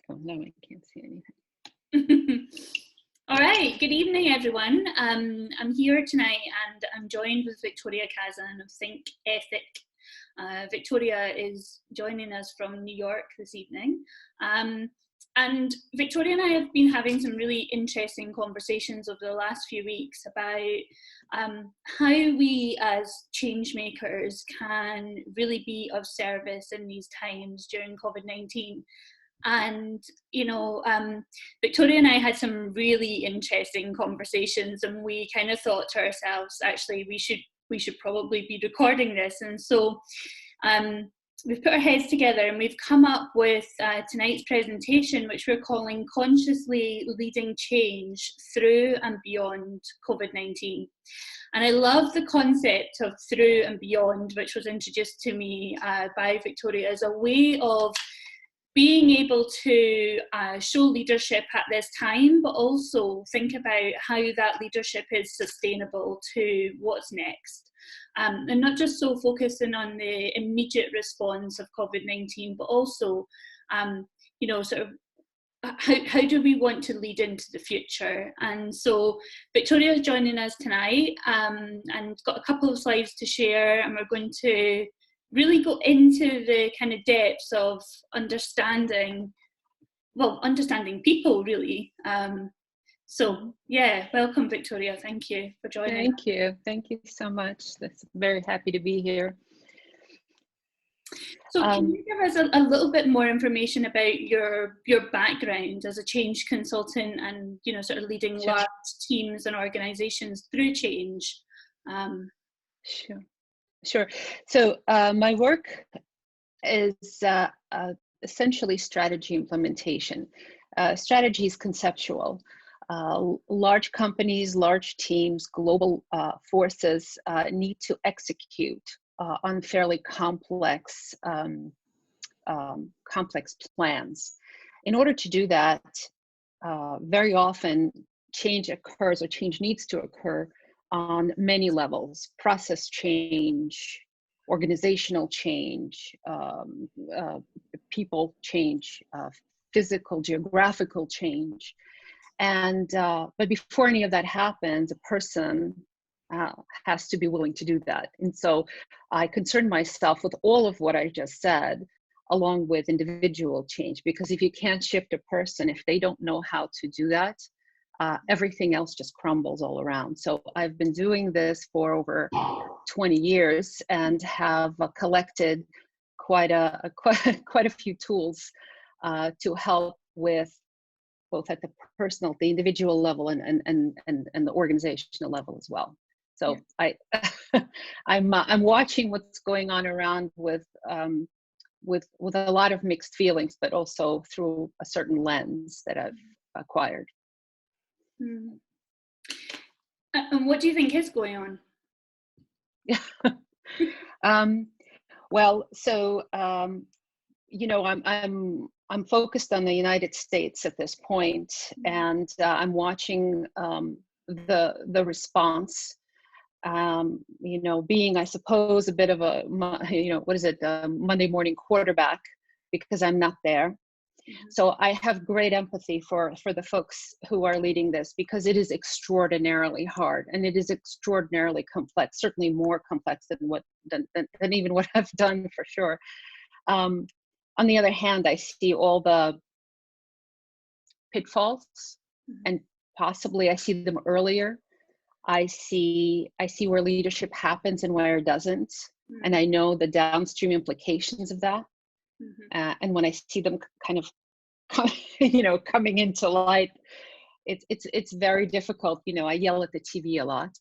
microphone. No, I can't see anything. All right, good evening, everyone. I'm here tonight and I'm joined with Victoria Khazan of Think Ethic. Victoria is joining us from New York this evening. And Victoria and I have been having some really interesting conversations over the last few weeks about how we as change makers can really be of service in these times during COVID-19. And, you know, Victoria and I had some really interesting conversations, and we kind of thought to ourselves, actually, we should probably be recording this. And so we've put our heads together and we've come up with tonight's presentation, which we're calling Consciously Leading Change Through and Beyond COVID-19. And I love the concept of through and beyond, which was introduced to me by Victoria as a way of being able to show leadership at this time, but also think about how that leadership is sustainable to what's next. And not just so focusing on the immediate response of COVID-19, but also, you know, sort of how do we want to lead into the future? And so Victoria is joining us tonight and got a couple of slides to share, and we're going to really go into the kind of depths of understanding people, really. So yeah, welcome, Victoria. Thank you for joining. Thank you so much. That's very happy to be here. So can you give us a little bit more information about your background as a change consultant and, you know, sort of leading large teams and organizations through change? Sure. So my work is essentially strategy implementation. Strategy is conceptual. Large companies, large teams, global forces need to execute on fairly complex plans. In order to do that, very often change occurs, or change needs to occur on many levels: process change, organizational change, people change, physical, geographical change. And but before any of that happens, a person has to be willing to do that. And so I concern myself with all of what I just said, along with individual change, because if you can't shift a person, if they don't know how to do that, everything else just crumbles all around. So I've been doing this for over 20 years and have collected quite a few tools to help with both at the personal, the individual level and the organizational level as well. So yeah. I'm watching what's going on around with a lot of mixed feelings, but also through a certain lens that I've acquired. Mm. And what do you think is going on? Well, so you know, I'm focused on the United States at this point, and I'm watching the response. You know, being, I suppose, a bit of a, you know, what is it, Monday morning quarterback, because I'm not there. So I have great empathy for the folks who are leading this, because it is extraordinarily hard and it is extraordinarily complex, certainly more complex than even what I've done, for sure. On the other hand, I see all the pitfalls, and possibly I see them earlier. I see where leadership happens and where it doesn't, and I know the downstream implications of that. And when I see them kind of, you know, coming into light, it's very difficult. You know, I yell at the TV a lot.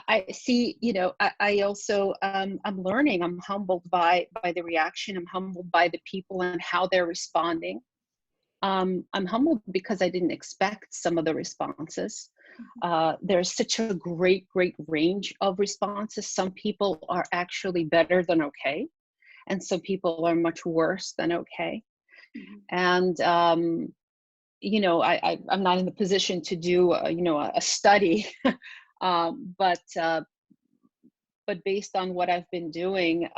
I see, you know, I also, I'm learning, I'm humbled by the reaction. I'm humbled by the people and how they're responding. I'm humbled because I didn't expect some of the responses. There's such a great range of responses. Some people are actually better than okay, and some people are much worse than okay. And you know, I'm not in the position to do you know, a study, but based on what I've been doing,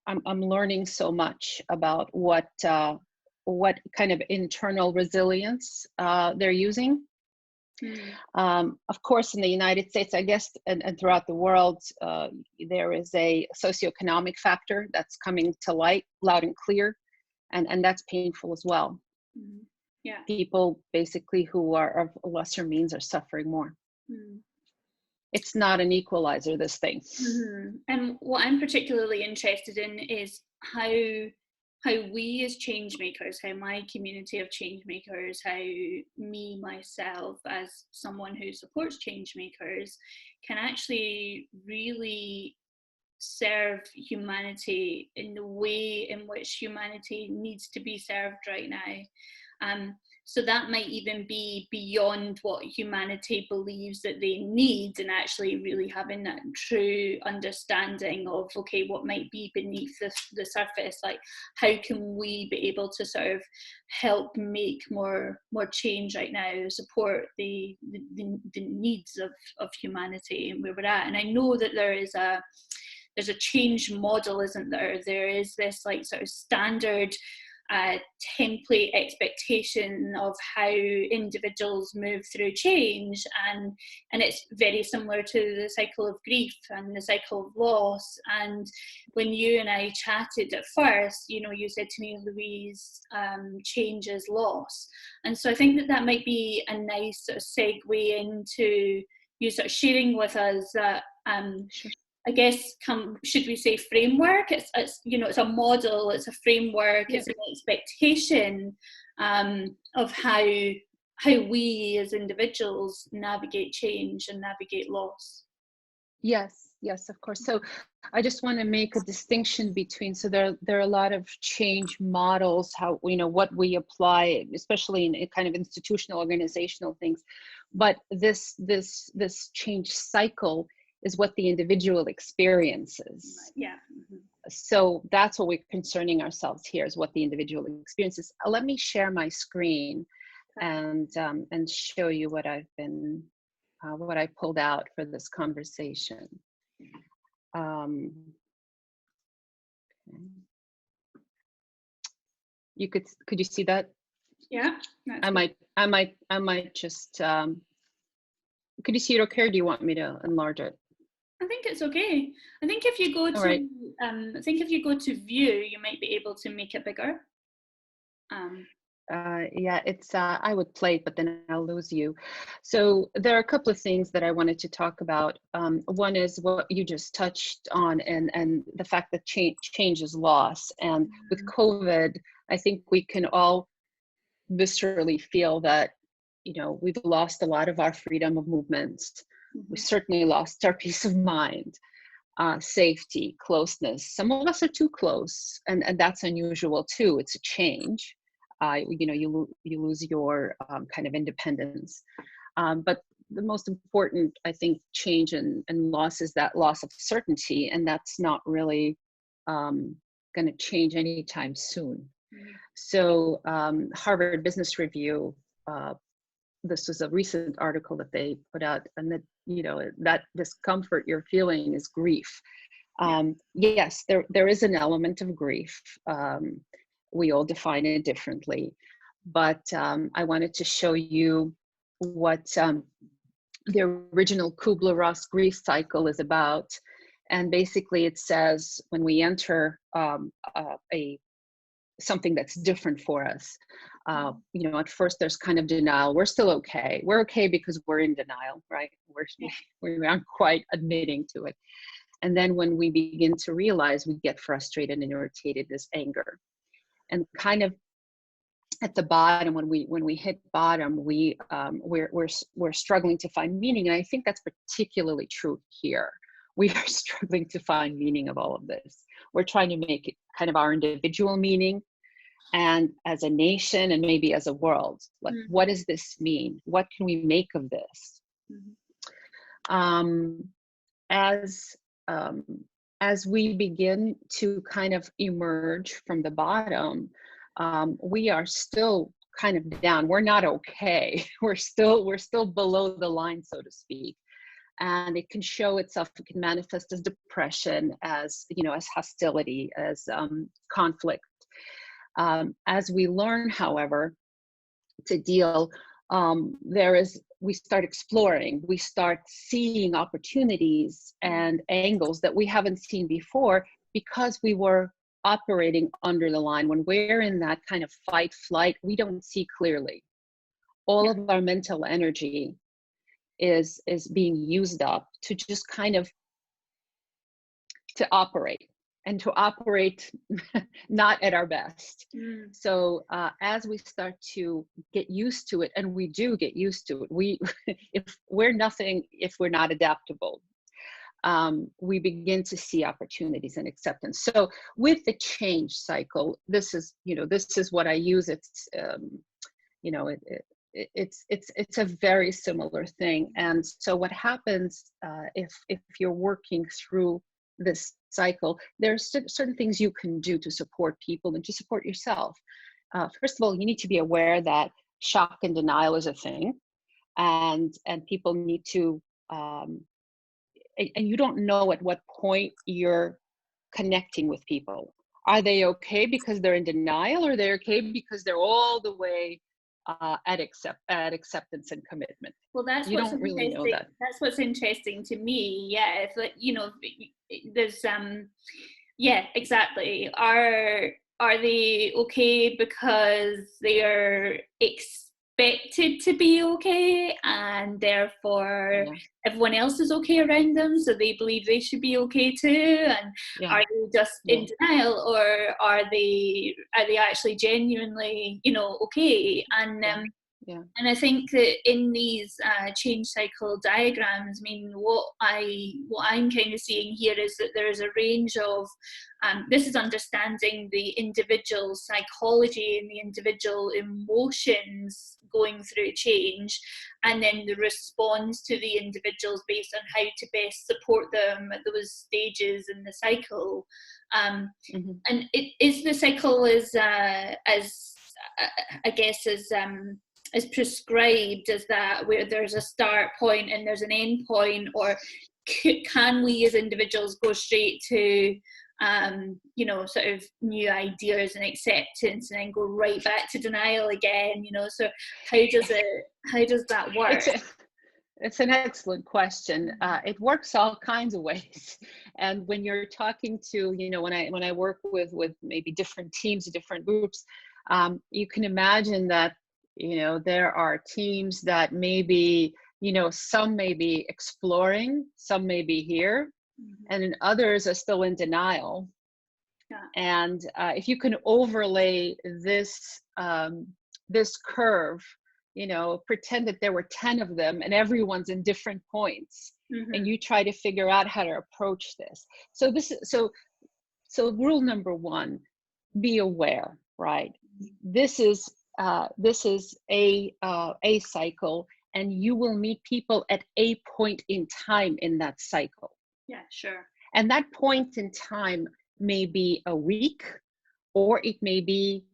I'm learning so much about what kind of internal resilience they're using. Of course, in the United States, I guess, and throughout the world, there is a socioeconomic factor that's coming to light loud and clear, and that's painful as well. Yeah. People basically who are of lesser means are suffering more. It's not an equalizer, this thing. And what I'm particularly interested in is how we as change makers, how my community of change makers, how me, myself, as someone who supports change makers, can actually really serve humanity in the way in which humanity needs to be served right now. So that might even be beyond what humanity believes that they need, and actually really having that true understanding of, okay, what might be beneath the surface, like how can we be able to sort of help make more change right now, support the needs of humanity and where we're at. And I know that there's a change model, isn't there? There is this like sort of standard template expectation of how individuals move through change, and it's very similar to the cycle of grief and the cycle of loss. And when you and I chatted at first, you know, you said to me, Louise, change is loss. And so I think that might be a nice sort of segue into you sort of sharing with us that Sure. I guess, should we say framework? It's you know, it's a model, it's a framework, Yeah. it's an expectation of how we as individuals navigate change and navigate loss. Yes, of course. So I just want to make a distinction between, so there are a lot of change models, how, you know, what we apply, especially in kind of institutional organizational things, but this change cycle is what the individual experiences. Yeah. So that's what we're concerning ourselves here, is what the individual experiences. Let me share my screen and show you what I've been, what I pulled out for this conversation. Okay. You could you see that? Yeah. I might just, could you see it okay, or do you want me to enlarge it? I think it's okay. I think if you go to, right. I think if you go to view, you might be able to make it bigger. Yeah, it's, I would play, but then I'll lose you. So there are a couple of things that I wanted to talk about. One is what you just touched on, and the fact that change is loss. And with COVID, I think we can all viscerally feel that, you know, we've lost a lot of our freedom of movement. We certainly lost our peace of mind, safety, closeness. Some of us are too close, and that's unusual too. It's a change. You know, you lose your kind of independence. But the most important, I think, change and loss is that loss of certainty, and that's not really going to change anytime soon. So Harvard Business Review, this was a recent article that they put out, and that, you know, that discomfort you're feeling is grief. Yes, there is an element of grief. We all define it differently, but I wanted to show you what the original Kubler-Ross grief cycle is about. And basically it says when we enter something that's different for us, you know, at first there's kind of denial. We're still okay. We're okay because we're in denial, right? We aren't quite admitting to it. And then when we begin to realize, we get frustrated and irritated, this anger. And kind of at the bottom, when we hit bottom, we're struggling to find meaning. And I think that's particularly true here. We are struggling to find meaning of all of this. We're trying to make it kind of our individual meaning, and as a nation, and maybe as a world. Like, what does this mean? What can we make of this? As we begin to kind of emerge from the bottom, we are still kind of down. We're not okay. We're still below the line, so to speak. and it can show itself, it can manifest as depression, as, as hostility, as conflict. As we learn, however, to deal, we start exploring, we start seeing opportunities and angles that we haven't seen before, because we were operating under the line. When we're in that kind of fight flight, we don't see clearly. All of our mental energy is being used up to just kind of to operate, and to operate not at our best. So as we start to get used to it, and we do get used to it, if we're nothing if we're not adaptable, we begin to see opportunities and acceptance. So with the change cycle, this is what I use. It's it's a very similar thing. And so what happens if you're working through this cycle, there's certain things you can do to support people and to support yourself. First of all, you need to be aware that shock and denial is a thing, and people need to and you don't know at what point you're connecting with people. Are they okay because they're in denial, or they're okay because they're all the way at acceptance and commitment? Well, that's you what's don't really know that. That's what's interesting to me. Yeah, if there's yeah, exactly. Are they okay because they are expected to be okay, and therefore everyone else is okay around them, so they believe they should be okay too? And are they just in denial, or are they actually genuinely okay? And and I think that in these change cycle diagrams, I mean, what I'm kind of seeing here is that there is a range of, this is understanding the individual psychology and the individual emotions going through change, and then the response to the individuals based on how to best support them at those stages in the cycle. And it is the cycle as I guess as prescribed as that, where there's a start point and there's an end point, or can we as individuals go straight to sort of new ideas and acceptance, and then go right back to denial again? So how does that work? It's an excellent question. It works all kinds of ways. And when you're talking to, when I work with maybe different teams, different groups, you can imagine that there are teams that maybe, some may be exploring, some may be here, and then others are still in denial. And if you can overlay this this curve, pretend that there were 10 of them and everyone's in different points, and you try to figure out how to approach this. So so rule number one, be aware, right? This is a cycle, and you will meet people at a point in time in that cycle. Yeah, sure. And that point in time may be a week, or it may be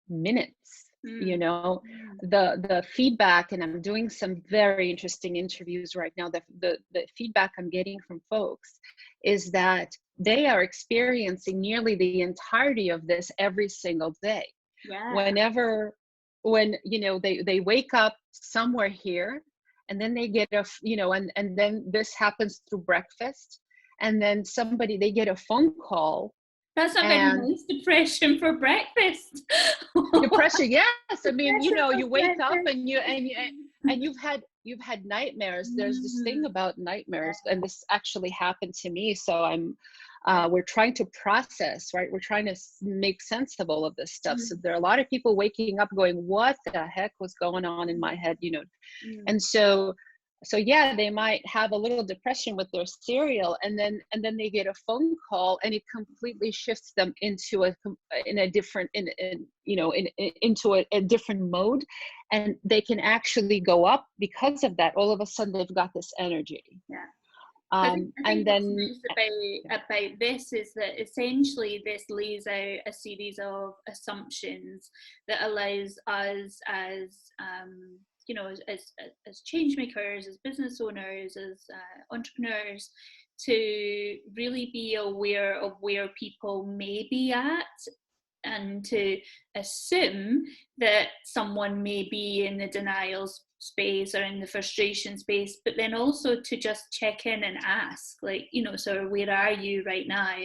minutes. The feedback, and I'm doing some very interesting interviews right now, the feedback I'm getting from folks is that they are experiencing nearly the entirety of this every single day. When they wake up somewhere here, and then they get and then this happens through breakfast, and then they get a phone call. That's a very nice depression for breakfast. Depression, yes. I mean, you wake up and you've had nightmares. There's this thing about nightmares, and this actually happened to me. So we're trying to process, right? We're trying to make sense of all of this stuff. So there are a lot of people waking up going, what the heck was going on in my head, And so yeah, they might have a little depression with their cereal, and then they get a phone call, and it completely shifts them into a different mode, and they can actually go up because of that. All of a sudden, they've got this energy. Yeah. I think and then about this is that essentially this lays out a series of assumptions that allows us as you know, as change makers, as business owners, as entrepreneurs, to really be aware of where people may be at, and to assume that someone may be in the denial space or in the frustration space, but then also to just check in and ask, like, you know, so where are you right now?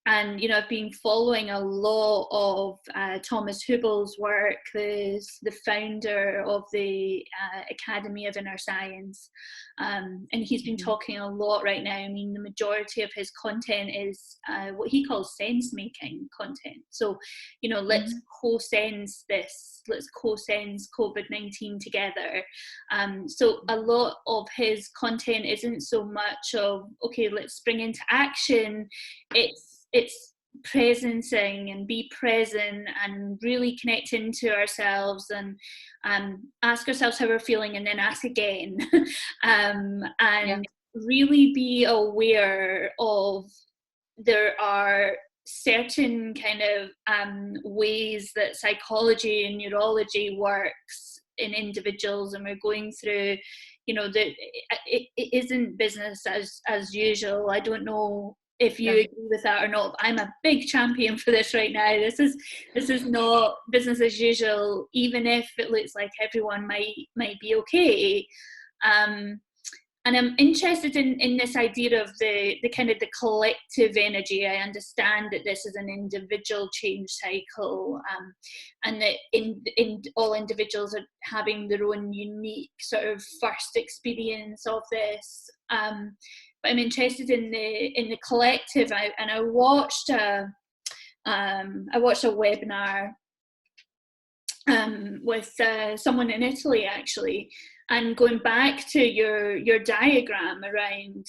And, you know, I've been following a lot of Thomas Hubel's work, the founder of the Academy of Inner Science. And he's been talking a lot right now. I mean, the majority of his content is what he calls sense-making content. So, you know, let's co-sense this, let's co-sense COVID-19 together. So a lot of his content isn't so much of, okay, let's spring into action. It's presencing and be present and really connect into ourselves, and ask ourselves how we're feeling, and then ask again. And really be aware of, there are certain kind of ways that psychology and neurology works in individuals, and we're going through, you know, that it isn't business as usual. I don't know if you agree with that or not. I'm a big champion for this right now. This is not business as usual, even if it looks like everyone might be okay. And I'm interested in this idea of the kind of the collective energy. I understand that this is an individual change cycle, and that in all individuals are having their own unique sort of first experience of this. But I'm interested in the collective. I watched a webinar with someone in Italy, actually, and going back to your diagram around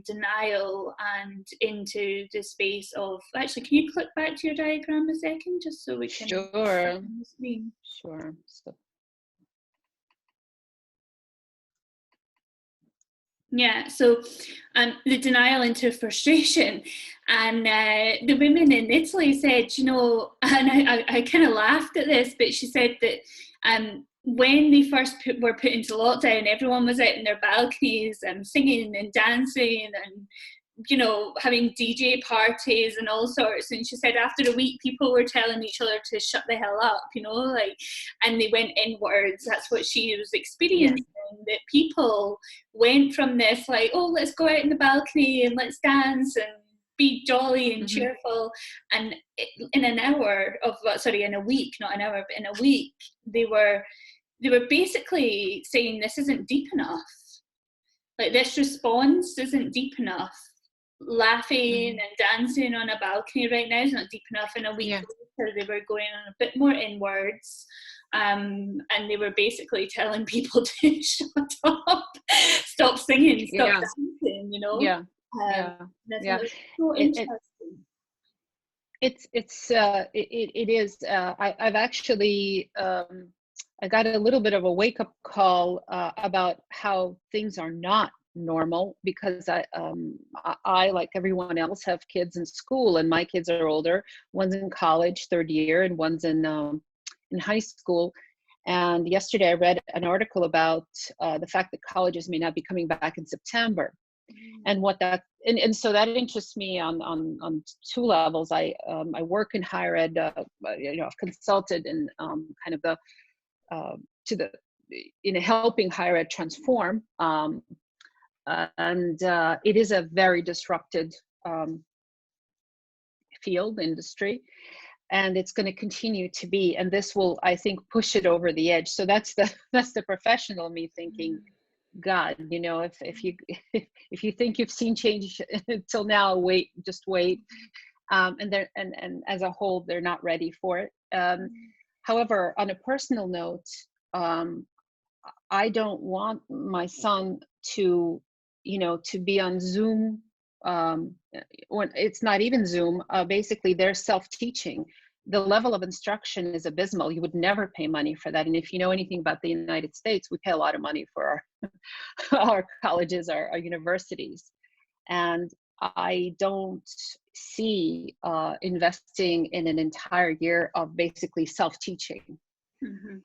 denial and into the space of, actually, can you click back to your diagram a second, just so we can Sure. So. Yeah, so the denial into frustration, and the women in Italy said, you know, and I kind of laughed at this, but she said that when they first were put into lockdown, everyone was out in their balconies and singing and dancing and, you know, having DJ parties and all sorts. And she said after a week, people were telling each other to shut the hell up, you know, like, and they went inwards. That's what she was experiencing, that people went from this, like, oh, let's go out in the balcony and let's dance and be jolly and cheerful. And in an hour of, sorry, in a week, not an hour, but in a week, they were basically saying, this isn't deep enough. Like, this response isn't deep enough. Laughing and dancing on a balcony right now is not deep enough. In a week later, they were going on a bit more inwards, and they were basically telling people to shut up, stop singing, stop dancing, you know. That's so interesting. It is. I've actually I got a little bit of a wake-up call about how things are not normal, because I, like everyone else, have kids in school, and my kids are older. One's in college, third year, and one's in high school. And yesterday I read an article about the fact that colleges may not be coming back in September, and what that and so that interests me on two levels. I work in higher ed. You know, I've consulted in kind of the in helping higher ed transform. And it is a very disrupted field, industry, and it's going to continue to be. And this will, I think, push it over the edge. So that's the professional me thinking, God, you know, if you think you've seen change until now, just wait. And as a whole, they're not ready for it. However, on a personal note, I don't want my son to be on Zoom, when it's not even Zoom. Basically, they're self-teaching. The level of instruction is abysmal. You would never pay money for that. And if you know anything about the United States, we pay a lot of money for our colleges, our universities. And I don't see investing in an entire year of basically self-teaching.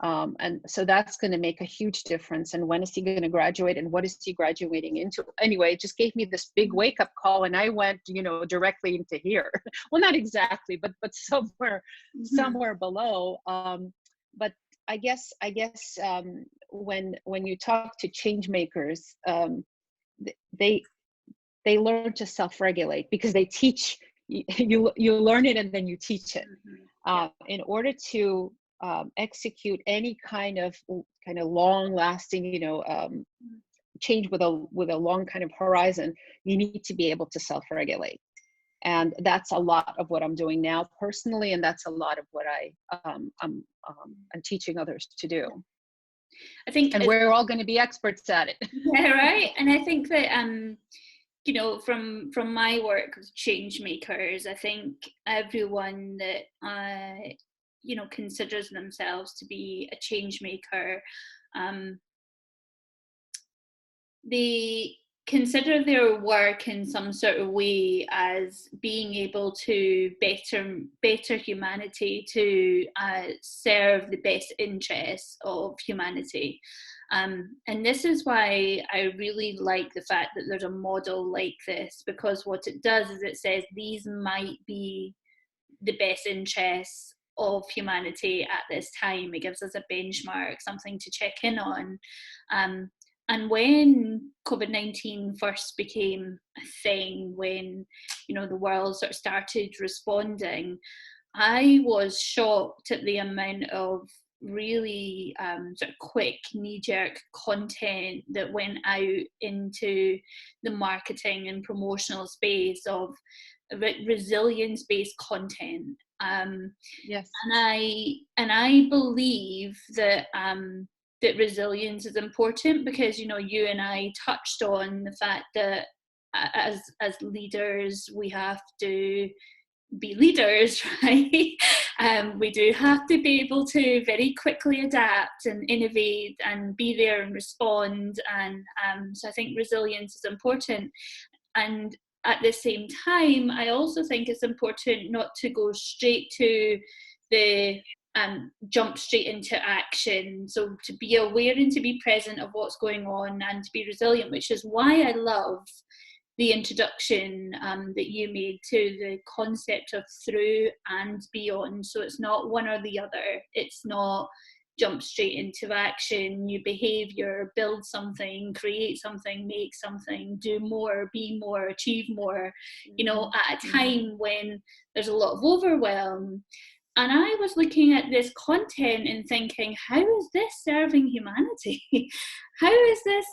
And so that's going to make a huge difference. And when is he going to graduate, and what is he graduating into? Anyway, it just gave me this big wake up call, and I went, directly into here. Well, not exactly, but somewhere below. But I guess when you talk to change makers, they learn to self-regulate, because they teach you learn it and then you teach it. In order to execute any kind of long-lasting, change with a long kind of horizon, you need to be able to self-regulate, and that's a lot of what I'm doing now personally, and that's a lot of what I'm teaching others to do. I think, and we're all going to be experts at it. Yeah, right. And I think that from my work with change makers, I think everyone that considers themselves to be a change maker, they consider their work in some sort of way as being able to better humanity, to serve the best interests of humanity. And this is why I really like the fact that there's a model like this, because what it does is it says these might be the best interests of humanity at this time. It gives us a benchmark, something to check in on. And when COVID-19 first became a thing, when the world sort of started responding, I was shocked at the amount of really sort of quick knee-jerk content that went out into the marketing and promotional space of resilience-based content. Yes. And I believe that that resilience is important, because you and I touched on the fact that as leaders we have to be leaders, right? We do have to be able to very quickly adapt and innovate and be there and respond, and so I think resilience is important. And at the same time, I also think it's important not to go straight to the jump straight into action. So to be aware and to be present of what's going on and to be resilient, which is why I love the introduction that you made to the concept of through and beyond. So it's not one or the other. It's not jump straight into action, new behaviour, build something, create something, make something, do more, be more, achieve more, at a time when there's a lot of overwhelm. And I was looking at this content and thinking, how is this serving humanity? How is this,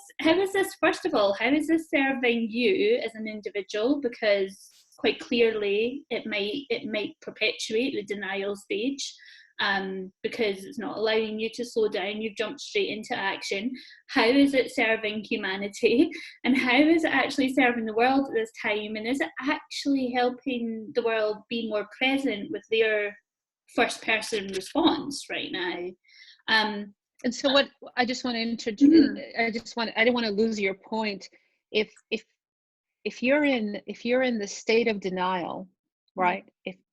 first of all, how is this serving you as an individual? Because quite clearly it might perpetuate the denial stage, because it's not allowing you to slow down. You've jumped straight into action. How is it serving humanity? And how is it actually serving the world at this time? And is it actually helping the world be more present with their first person response right now? And so what I just want to introduce, I don't want to lose your point. If you're in the state of denial, right?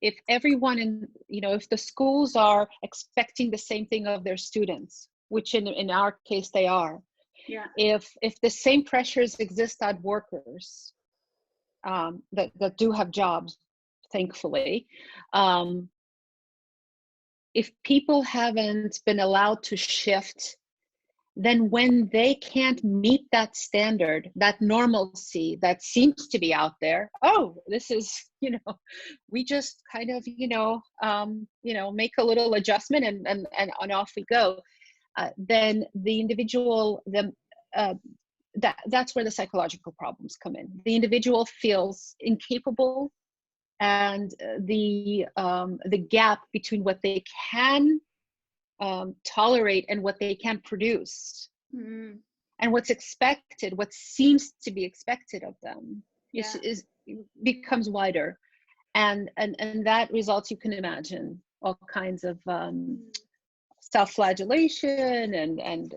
If everyone if the schools are expecting the same thing of their students, which in our case they are, if the same pressures exist on workers that do have jobs, thankfully, if people haven't been allowed to shift, then when they can't meet that standard, that normalcy that seems to be out there, this is, we just kind of, make a little adjustment and off we go. Then the individual, that's where the psychological problems come in. The individual feels incapable, and the gap between what they can tolerate and what they can produce, and what's expected, what seems to be expected of them, is becomes wider, and that results, you can imagine, all kinds of self-flagellation and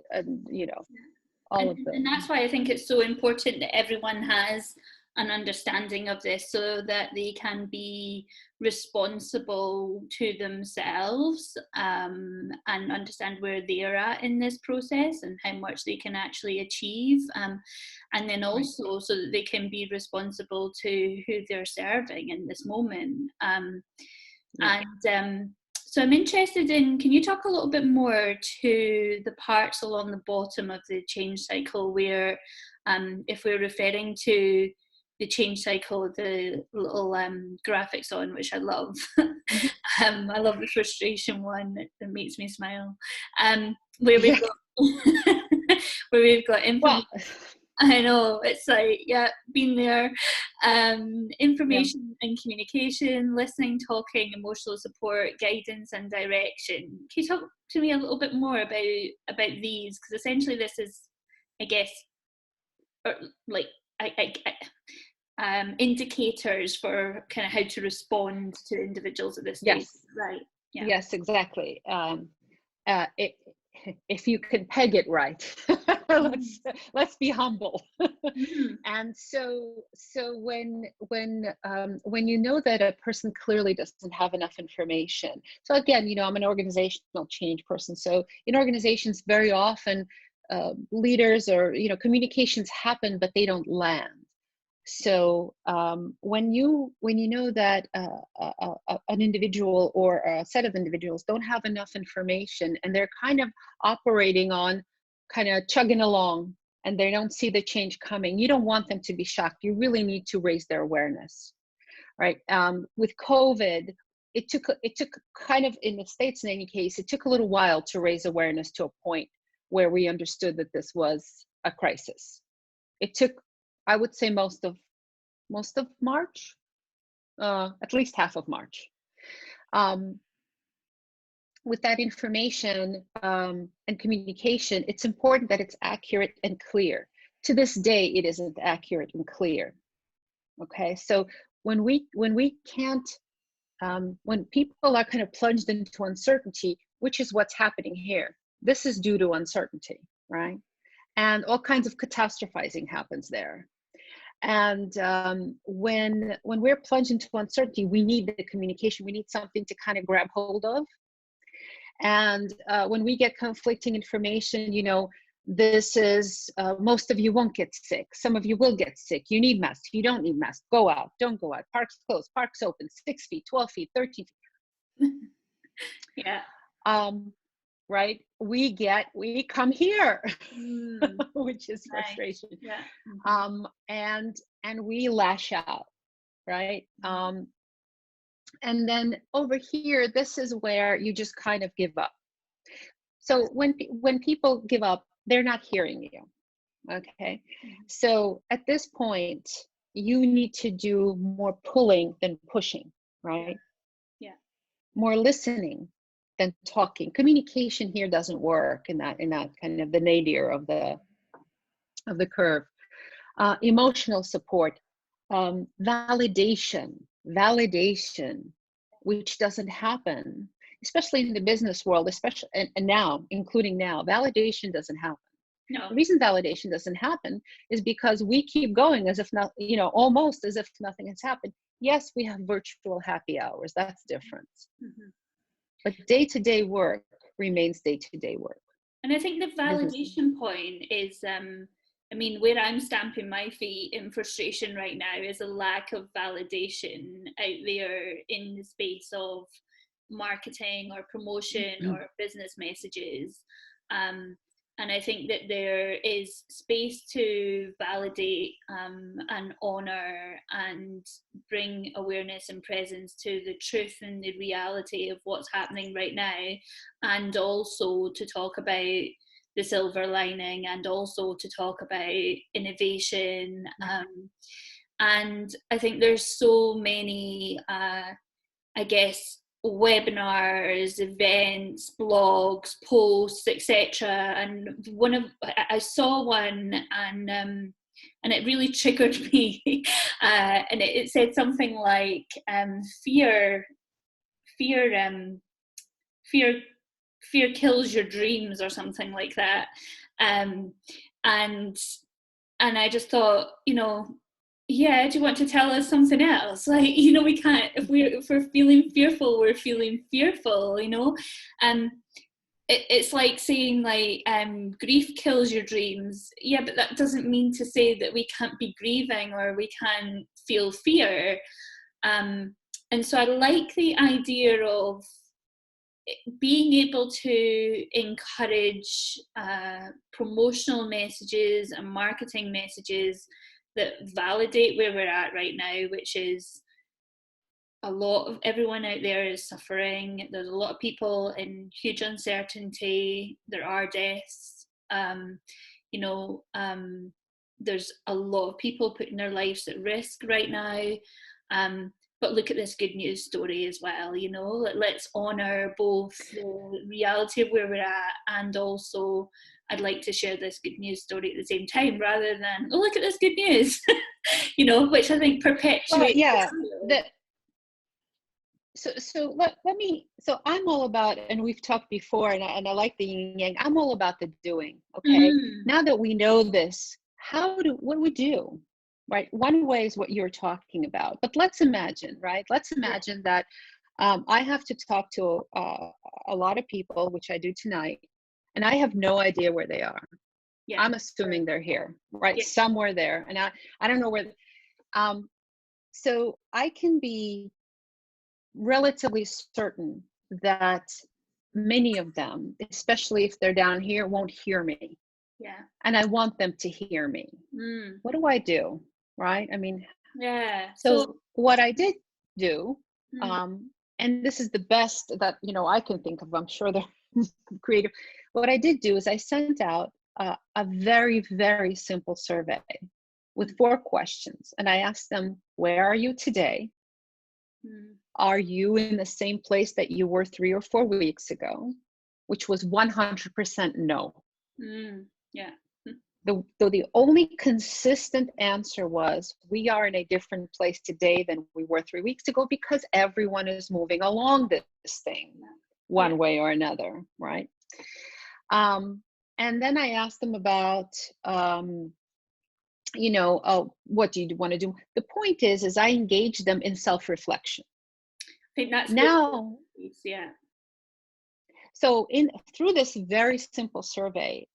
all of them. And that's why I think it's so important that everyone has an understanding of this so that they can be responsible to themselves, and understand where they're at in this process and how much they can actually achieve, and then also so that they can be responsible to who they're serving in this moment. So I'm interested in, can you talk a little bit more to the parts along the bottom of the change cycle where, if we're referring to the change cycle, the little graphics on, which I love. I love the frustration one, that makes me smile. Where we've got where we've got information. Well, I know, it's like, yeah, been there. Information and communication, listening, talking, emotional support, guidance and direction. Can you talk to me a little bit more about these? Because essentially this is, I guess, like indicators for kind of how to respond to individuals at this stage. yes. Right. Yeah. Yes, exactly. If you can peg it right, let's be humble. And so when you know that a person clearly doesn't have enough information. So again, I'm an organizational change person. So in organizations, very often leaders or communications happen, but they don't land. So when you know that an individual or a set of individuals don't have enough information and they're kind of operating on kind of chugging along and they don't see the change coming, you don't want them to be shocked. You really need to raise their awareness, right? With COVID, it took kind of, in the States in any case, it took a little while to raise awareness to a point where we understood that this was a crisis. It took, I would say, most of March, at least half of March. With that information and communication, it's important that it's accurate and clear. To this day, it isn't accurate and clear. Okay, so when we can't, when people are kind of plunged into uncertainty, which is what's happening here, this is due to uncertainty, right? And all kinds of catastrophizing happens there. And when we're plunged into uncertainty, we need the communication. We need something to kind of grab hold of. And when we get conflicting information, this is, most of you won't get sick. Some of you will get sick. You need masks. You don't need masks. Go out. Don't go out. Parks closed. Parks open. 6 feet, 12 feet, 13 feet. Yeah. Right? We come here, which is frustration. Nice. Yeah. And we lash out, right? And then over here, this is where you just kind of give up. So when people give up, they're not hearing you. Okay. So at this point, you need to do more pulling than pushing, right? Yeah. More listening than talking. Communication here doesn't work in that kind of the nadir of the curve. Emotional support, validation, which doesn't happen, especially in the business world, especially and now, including now, validation doesn't happen. No. The reason validation doesn't happen is because we keep going as if not, almost as if nothing has happened. Yes, we have virtual happy hours. That's different. But day-to-day work remains day-to-day work. And I think the validation point is, where I'm stamping my feet in frustration right now is a lack of validation out there in the space of marketing or promotion or business messages. And I think that there is space to validate and honour and bring awareness and presence to the truth and the reality of what's happening right now, and also to talk about the silver lining, and also to talk about innovation. And I think there's so many, webinars, events, blogs, posts, etc. And I saw one, and it really triggered me. And it said something like, fear kills your dreams, or something like that. And I just thought, yeah, do you want to tell us something else? Like, we can't, if we're feeling fearful, we're feeling fearful, and it's like saying, like, grief kills your dreams. Yeah, but that doesn't mean to say that we can't be grieving or we can feel fear. And so I like the idea of being able to encourage promotional messages and marketing messages that validate where we're at right now, which is a lot of everyone out there is suffering. There's a lot of people in huge uncertainty. There are deaths. There's a lot of people putting their lives at risk right now. But look at this good news story as well. Let's honour both the reality of where we're at, and also I'd like to share this good news story at the same time, rather than, oh, look at this good news, which I think perpetuates. Well, yeah. So I'm all about, and we've talked before, and I like the yin yang. I'm all about the doing. Okay. Now that we know this, what do we do? Right. One way is what you're talking about, but let's imagine, right? Let's imagine that I have to talk to a lot of people, which I do tonight, and I have no idea where they are. Yeah. I'm assuming they're here, right? Yeah. Somewhere there. And I don't know where. So I can be relatively certain that many of them, especially if they're down here, won't hear me. Yeah. And I want them to hear me. What do I do? Right? I mean, yeah. So what I did do, and this is the best that, I can think of, I'm sure they're creative. What I did do is I sent out a very, very simple survey with 4 questions. And I asked them, where are you today? Are you in the same place that you were 3 or 4 weeks ago? Which was 100% no. Yeah. The only consistent answer was, we are in a different place today than we were 3 weeks ago, because everyone is moving along this thing one way or another, right? And then I asked them about, what do you want to do? The point is I engage them in self-reflection. I think that's now, yeah. So through this very simple survey,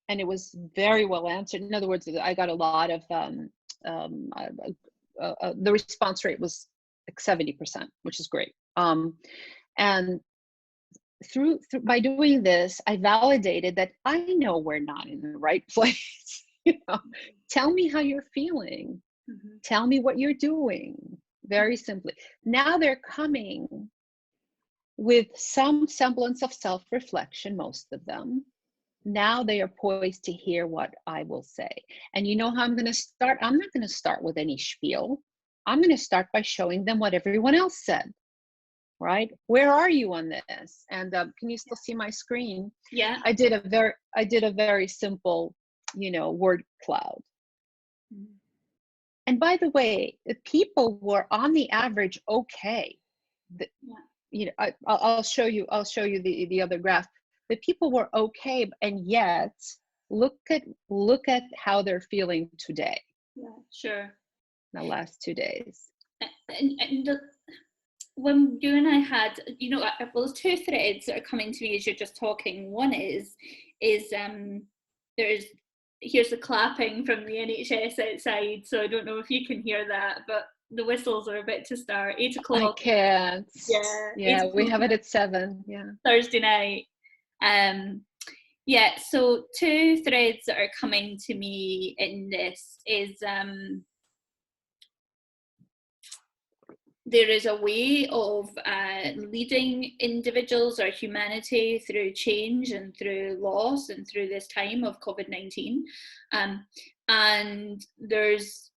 and it was very well answered. In other words, I got a lot of the response rate was like 70%, which is great. And through by doing this, I validated that I know we're not in the right place. Tell me how you're feeling. Tell me what you're doing. Very simply. Now they're coming with some semblance of self-reflection, most of them. Now they are poised to hear what I will say. And you know how I'm going to start? I'm not going to start with any spiel. I'm going to start by showing them what everyone else said. Right? Where are you on this? And can you still see my screen? Yeah. I did a very simple, word cloud. And by the way, the people were on the average okay. I'll show you the other graph. The people were okay, and yet look at how they're feeling today. Yeah, sure. The last 2 days. And when you and I had, well, there's 2 threads that are coming to me as you're just talking. One is here's the clapping from the NHS outside, so I don't know if you can hear that, but the whistles are about to start. 8 o'clock. I can't. Yeah, we have it at 7. Yeah. Thursday night. Yeah, so 2 threads that are coming to me in this is there is a way of leading individuals or humanity through change and through loss and through this time of COVID-19. And there's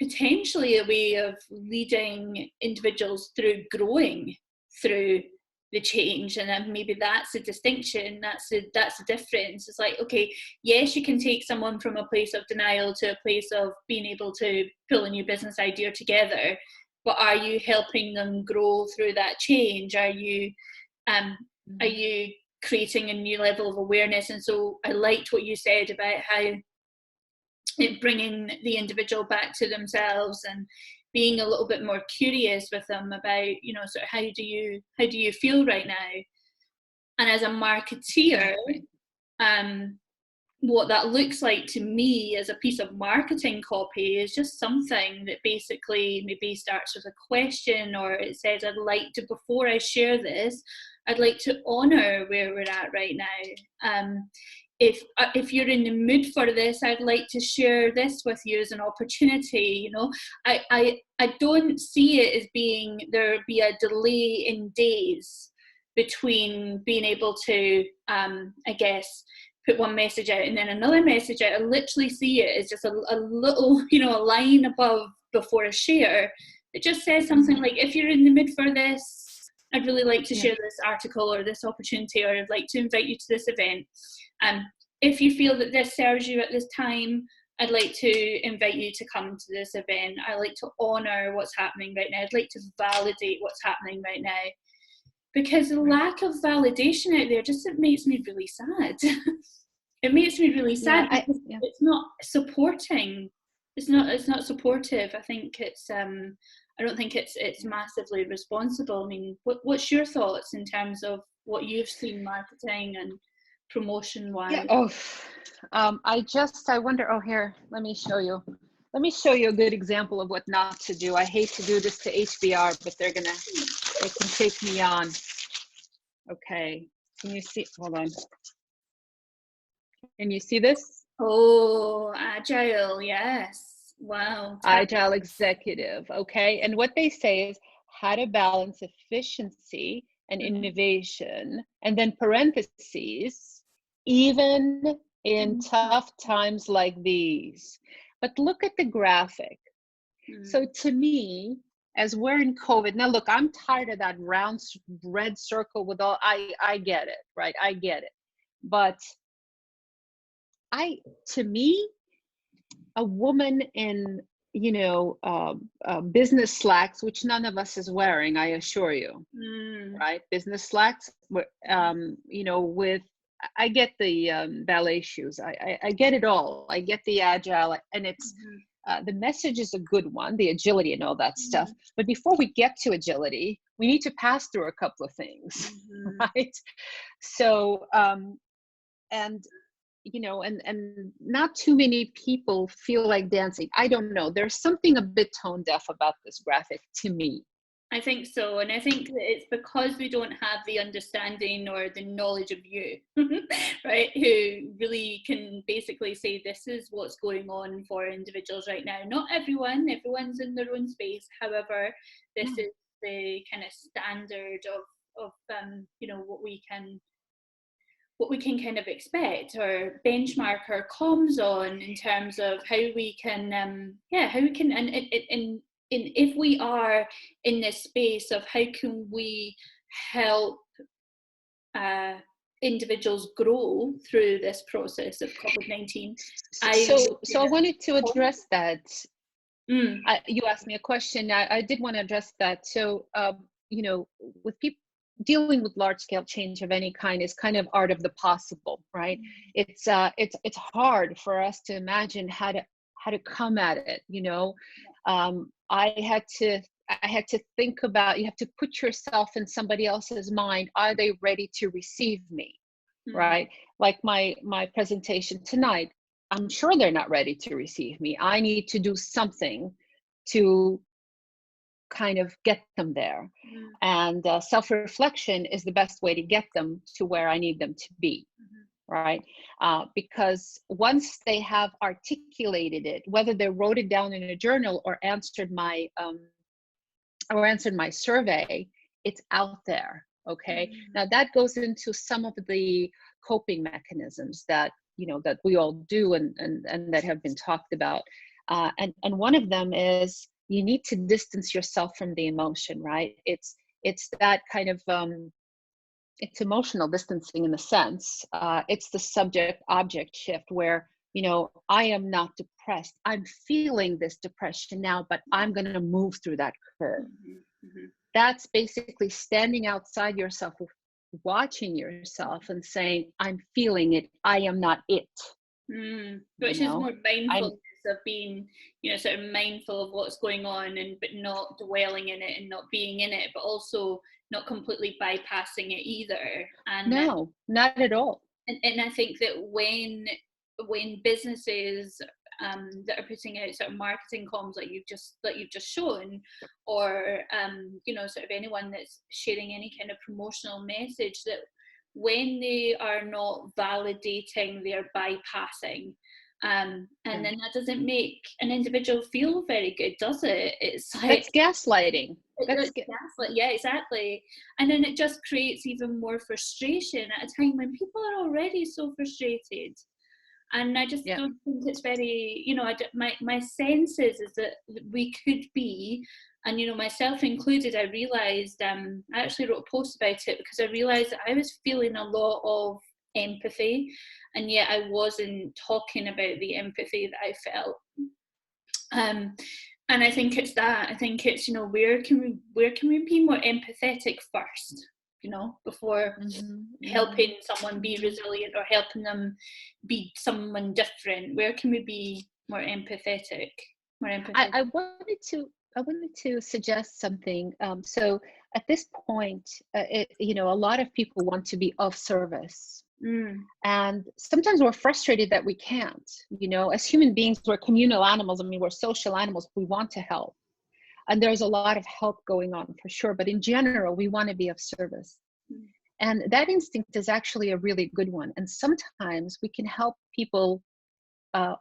potentially a way of leading individuals through growing through the change, and then maybe that's a distinction, that's a difference. It's like, okay, yes, you can take someone from a place of denial to a place of being able to pull a new business idea together, but are you helping them grow through that change? Are you creating a new level of awareness? And so I liked what you said about how bringing the individual back to themselves and being a little bit more curious with them about, you know, sort of how do you feel right now? And as a marketeer, what that looks like to me as a piece of marketing copy is just something that basically maybe starts with a question, or it says, I'd like to, before I share this, I'd like to honour where we're at right now. If you're in the mood for this, I'd like to share this with you as an opportunity. You know, I don't see it as being there be a delay in days between being able to, I guess, put one message out and then another message out. I literally see it as just a little, you know, a line above before a share. It just says something like, if you're in the mood for this, I'd really like to share this article or this opportunity, or I'd like to invite you to this event. If you feel that this serves you at this time, I'd like to invite you to come to this event. I like to honour what's happening right now. I'd like to validate what's happening right now. Because the lack of validation out there it makes me really sad. It makes me really sad because it's not supporting. It's not supportive. I think it's I don't think it's massively responsible. I mean, what's your thoughts in terms of what you've seen marketing and promotion wise? I wonder, here, let me show you a good example of what not to do. I hate to do this to HBR, but they can take me on. Okay, can you see, hold on. Can you see this? Oh, agile, yes. Wow. Agile executive, okay. And what they say is how to balance efficiency and innovation, and then parentheses, even in tough times like these. But look at the graphic. So to me, as we're in COVID, now look, I'm tired of that round red circle with all, I get it, right? I get it. But to me, a woman in, you know, business slacks, which none of us is wearing, I assure you, right? Business slacks, you know, with, I get the ballet shoes. I get it all. I get the agile, and it's, the message is a good one, the agility and all that stuff. But before we get to agility, we need to pass through a couple of things, right? So, and, you know, and not too many people feel like dancing. I don't know. There's something a bit tone deaf about this graphic to me. I think so, and I think that it's because we don't have the understanding or the knowledge of you, right, who really can basically say this is what's going on for individuals right now. Not everyone's in their own space. However, this is the kind of standard of you know, what we can kind of expect or benchmark our comms on in terms of how we can and if we are in this space of how can we help individuals grow through this process of COVID-19. So I wanted to address that. You asked me a question. I did want to address that. So, you know, with people dealing with large scale change of any kind is kind of art of the possible, right? It's hard for us to imagine how to come at it, you know. I had to think about, you have to put yourself in somebody else's mind. Are they ready to receive me? Right? Like my presentation tonight, I'm sure they're not ready to receive me. I need to do something to kind of get them there. And self-reflection is the best way to get them to where I need them to be. Right? Because once they have articulated it, whether they wrote it down in a journal or answered my survey, it's out there. Okay. Now that goes into some of the coping mechanisms that, you know, that we all do and that have been talked about. And one of them is you need to distance yourself from the emotion, right? It's that kind of, it's emotional distancing in the sense, it's the subject object shift where, you know, I am not depressed. I'm feeling this depression now, but I'm going to move through that curve. That's basically standing outside yourself, watching yourself and saying, I'm feeling it. I am not it. Which is more mindfulness, of being, you know, sort of mindful of what's going on, and but not dwelling in it and not being in it, but also not completely bypassing it either. And No, not at all. and I think that when businesses that are putting out sort of marketing comms like you've just shown, or you know, sort of anyone that's sharing any kind of promotional message, that when they are not validating, they're bypassing. And then that doesn't make an individual feel very good, does it? It's like, that's gaslighting. that's gaslight. Yeah, exactly. And then it just creates even more frustration at a time when people are already so frustrated. And I just don't think it's very, you know, my sense is that we could be, and, you know, myself included, I realised, I actually wrote a post about it because I realised that I was feeling a lot of empathy, and yet I wasn't talking about the empathy that I felt. And I think it's that. I think it's, you know, where can we be more empathetic first, you know, before helping someone be resilient or helping them be someone different. Where can we be more empathetic? I wanted to suggest something. So at this point, you know, a lot of people want to be of service. And sometimes we're frustrated that we can't. You know, as human beings, we're communal animals. I mean, we're social animals. We want to help. And there's a lot of help going on for sure. But in general, we want to be of service. And that instinct is actually a really good one. And sometimes we can help people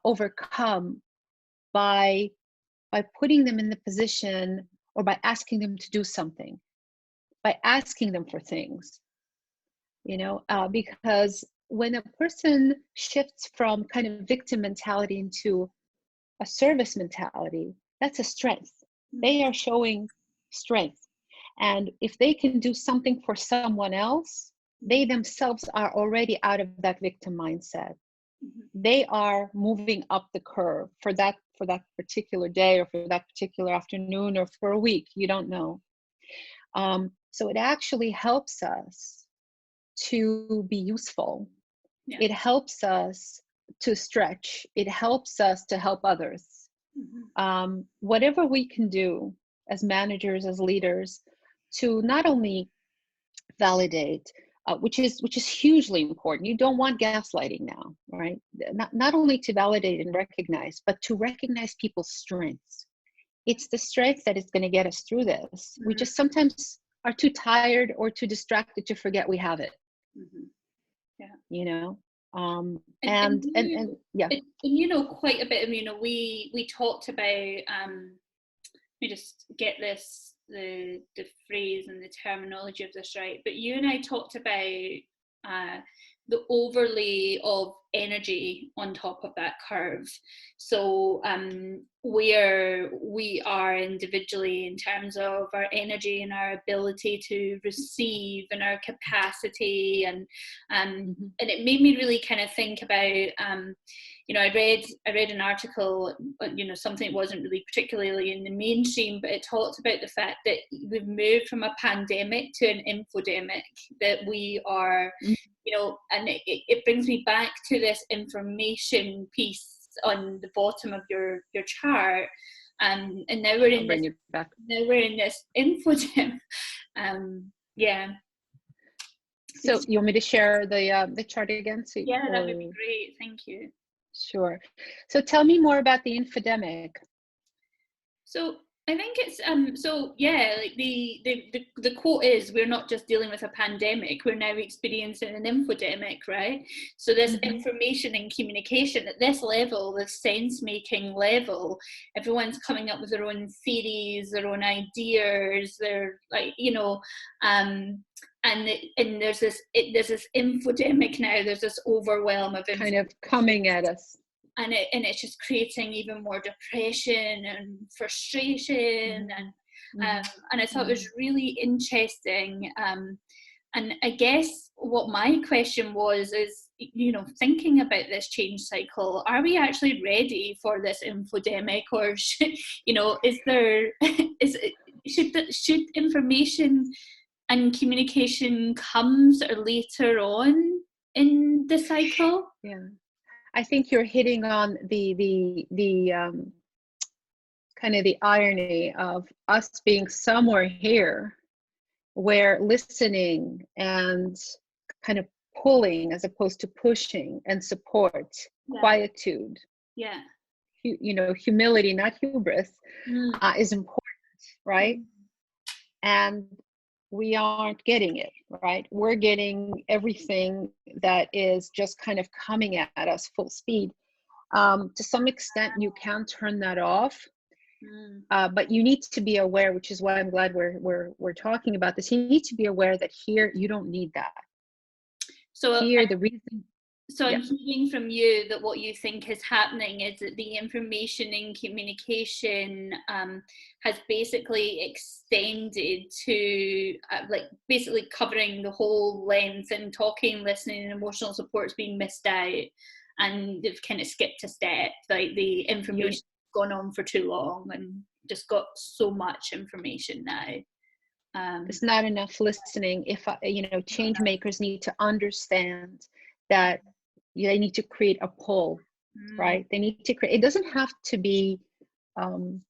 overcome by putting them in the position, or by asking them to do something, by asking them for things, you know, because when a person shifts from kind of victim mentality into a service mentality, that's a strength. They are showing strength. And if they can do something for someone else, they themselves are already out of that victim mindset. They are moving up the curve for that particular day, or for that particular afternoon, or for a week. You don't know. So it actually helps us to be useful. It helps us to stretch. It helps us to help others. Whatever we can do as managers, as leaders, to not only validate, which is hugely important. You don't want gaslighting now, right? Not only to validate and recognize, but to recognize people's strengths. It's the strength that is going to get us through this. We just sometimes are too tired or too distracted to forget we have it. You know, and you know, quite a bit of, you know, we talked about, let me just get this, the phrase and the terminology of this right, but you and I talked about the overlay of energy on top of that curve. So where we are individually in terms of our energy and our ability to receive and our capacity, and it made me really kind of think about, you know, I read an article, you know, something that wasn't really particularly in the mainstream, but it talked about the fact that we've moved from a pandemic to an infodemic, that we are, you know, and it brings me back to this information piece on the bottom of your chart, and now we're in this infodemic. So you want me to share the chart again? So, that would be great. Thank you. Sure. So tell me more about the infodemic. So I think it's like the quote is, we're not just dealing with a pandemic, we're now experiencing an infodemic, right? So this information and communication at this level, this sense making level, everyone's coming up with their own theories, their own ideas, they're like, you know, and there's this infodemic now, there's this overwhelm of kind of coming at us. And it's just creating even more depression and frustration, and I thought it was really interesting. And I guess what my question was is, you know, thinking about this change cycle, are we actually ready for this infodemic, or should, you know, should information and communication come sort of later on in the cycle? I think you're hitting on the kind of the irony of us being somewhere here where listening and kind of pulling as opposed to pushing and support, quietude, humility, not hubris, is important, right? And we aren't getting it, right? We're getting everything that is just kind of coming at us full speed. To some extent, you can turn that off, but you need to be aware, which is why I'm glad we're talking about this. You need to be aware that here you don't need that. So here, the reason. So I'm hearing from you that what you think is happening is that the information in communication has basically extended to like basically covering the whole length, and talking, listening, and emotional support's been missed out, and they've kind of skipped a step. Like the information's gone on for too long and just got so much information now. There's not enough listening. If change makers need to understand that they need to create a pull, right? They need to create. It doesn't have to be an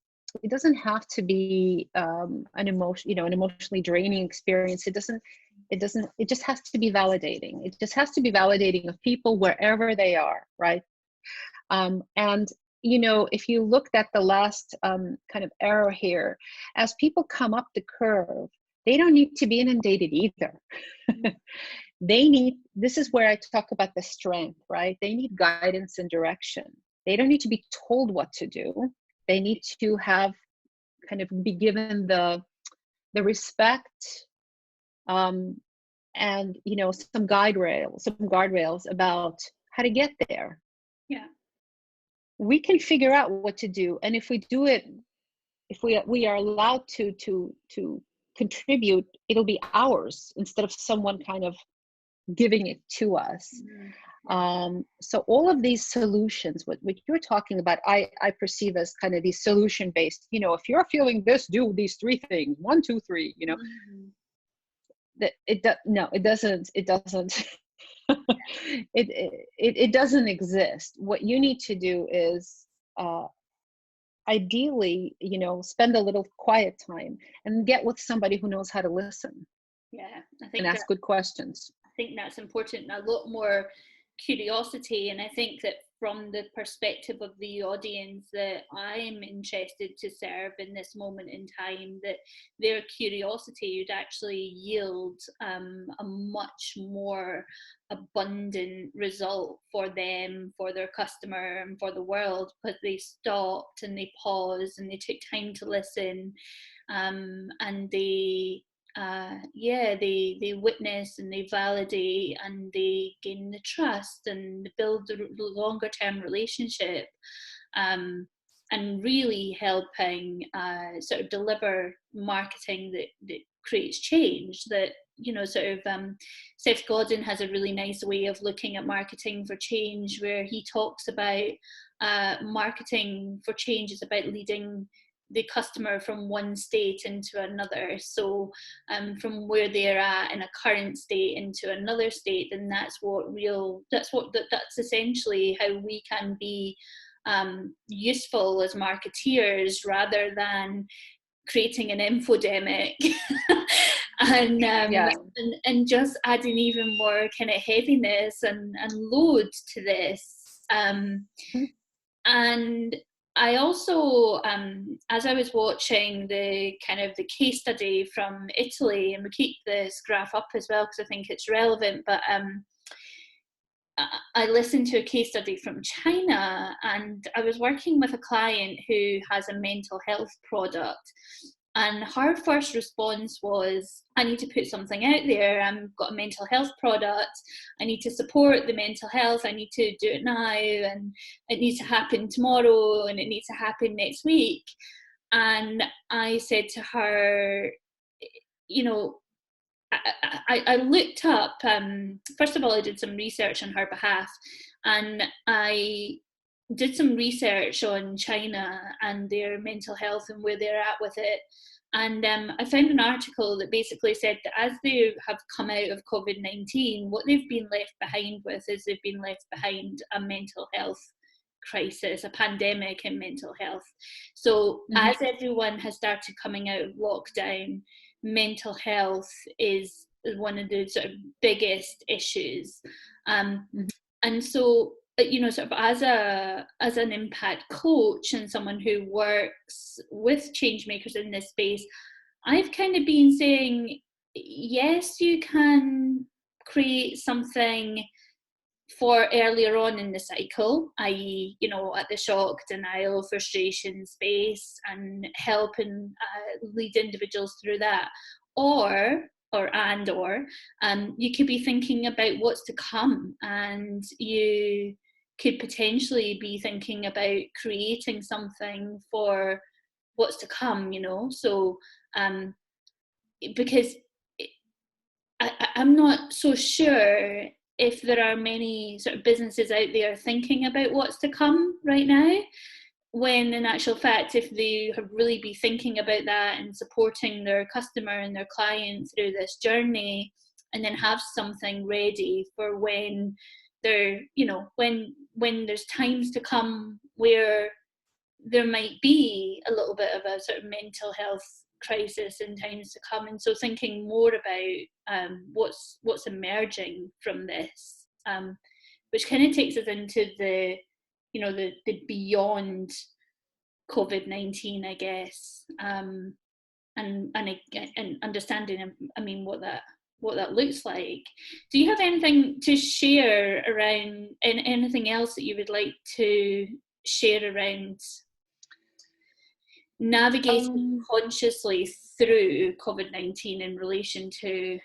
emotion, an emotionally draining experience. It just has to be validating. It just has to be validating of people wherever they are, right? And if you looked at the last kind of arrow here, as people come up the curve, they don't need to be inundated either. This is where I talk about the strength, right? They need guidance and direction. They don't need to be told what to do. They need to be given the respect, and some guardrails about how to get there. Yeah. We can figure out what to do, and if we do it, if we are allowed to contribute, it'll be ours instead of someone kind of giving it to us. So all of these solutions, what you're talking about, I perceive as kind of these solution based. If you're feeling this, do these 3 things, 1, 2, 3. That it doesn't it doesn't exist. What you need to do is ideally, spend a little quiet time and get with somebody who knows how to listen. Yeah, I think, and ask good questions. I think that's important. A lot more curiosity, and I think that from the perspective of the audience that I'm interested to serve in this moment in time, that their curiosity would actually yield a much more abundant result for them, for their customer, and for the world, because they stopped and they paused and they took time to listen, and they witness and they validate and they gain the trust and build the longer term relationship, and really helping sort of deliver marketing that creates change. That Seth Godin has a really nice way of looking at marketing for change, where he talks about marketing for change is about leading the customer from one state into another. So from where they're at in a current state into another state, and that's essentially how we can be useful as marketeers, rather than creating an infodemic and just adding even more kind of heaviness and load to this. And I also, as I was watching the case study from Italy, and we keep this graph up as well because I think it's relevant, but I listened to a case study from China, and I was working with a client who has a mental health product. And her first response was, I need to put something out there. I've got a mental health product. I need to support the mental health. I need to do it now, and it needs to happen tomorrow, and it needs to happen next week. And I said to her, I looked up, first of all, I did some research on her behalf, and I did some research on China and their mental health and where they're at with it. And I found an article that basically said that as they have come out of COVID-19, what they've been left behind with is they've been left behind a mental health crisis, a pandemic in mental health. So as everyone has started coming out of lockdown, mental health is one of the sort of biggest issues. And so, you know, sort of as an impact coach and someone who works with change makers in this space, I've kind of been saying, yes, you can create something for earlier on in the cycle, i.e., you know, at the shock, denial, frustration space, and help and lead individuals through that. Or you could be thinking about what's to come, and you could potentially be thinking about creating something for what's to come, you know. So because I'm not so sure if there are many sort of businesses out there thinking about what's to come right now, when in actual fact, if they have really be thinking about that and supporting their customer and their client through this journey, and then have something ready for when they're, you know, when there's times to come where there might be a little bit of a sort of mental health crisis in times to come. And so thinking more about what's emerging from this, which kind of takes us into the, you know, the beyond COVID-19, I guess, and understanding, I mean, what that looks like. Do you have anything to share around, and anything else that you would like to share around navigating consciously through COVID-19 in relation to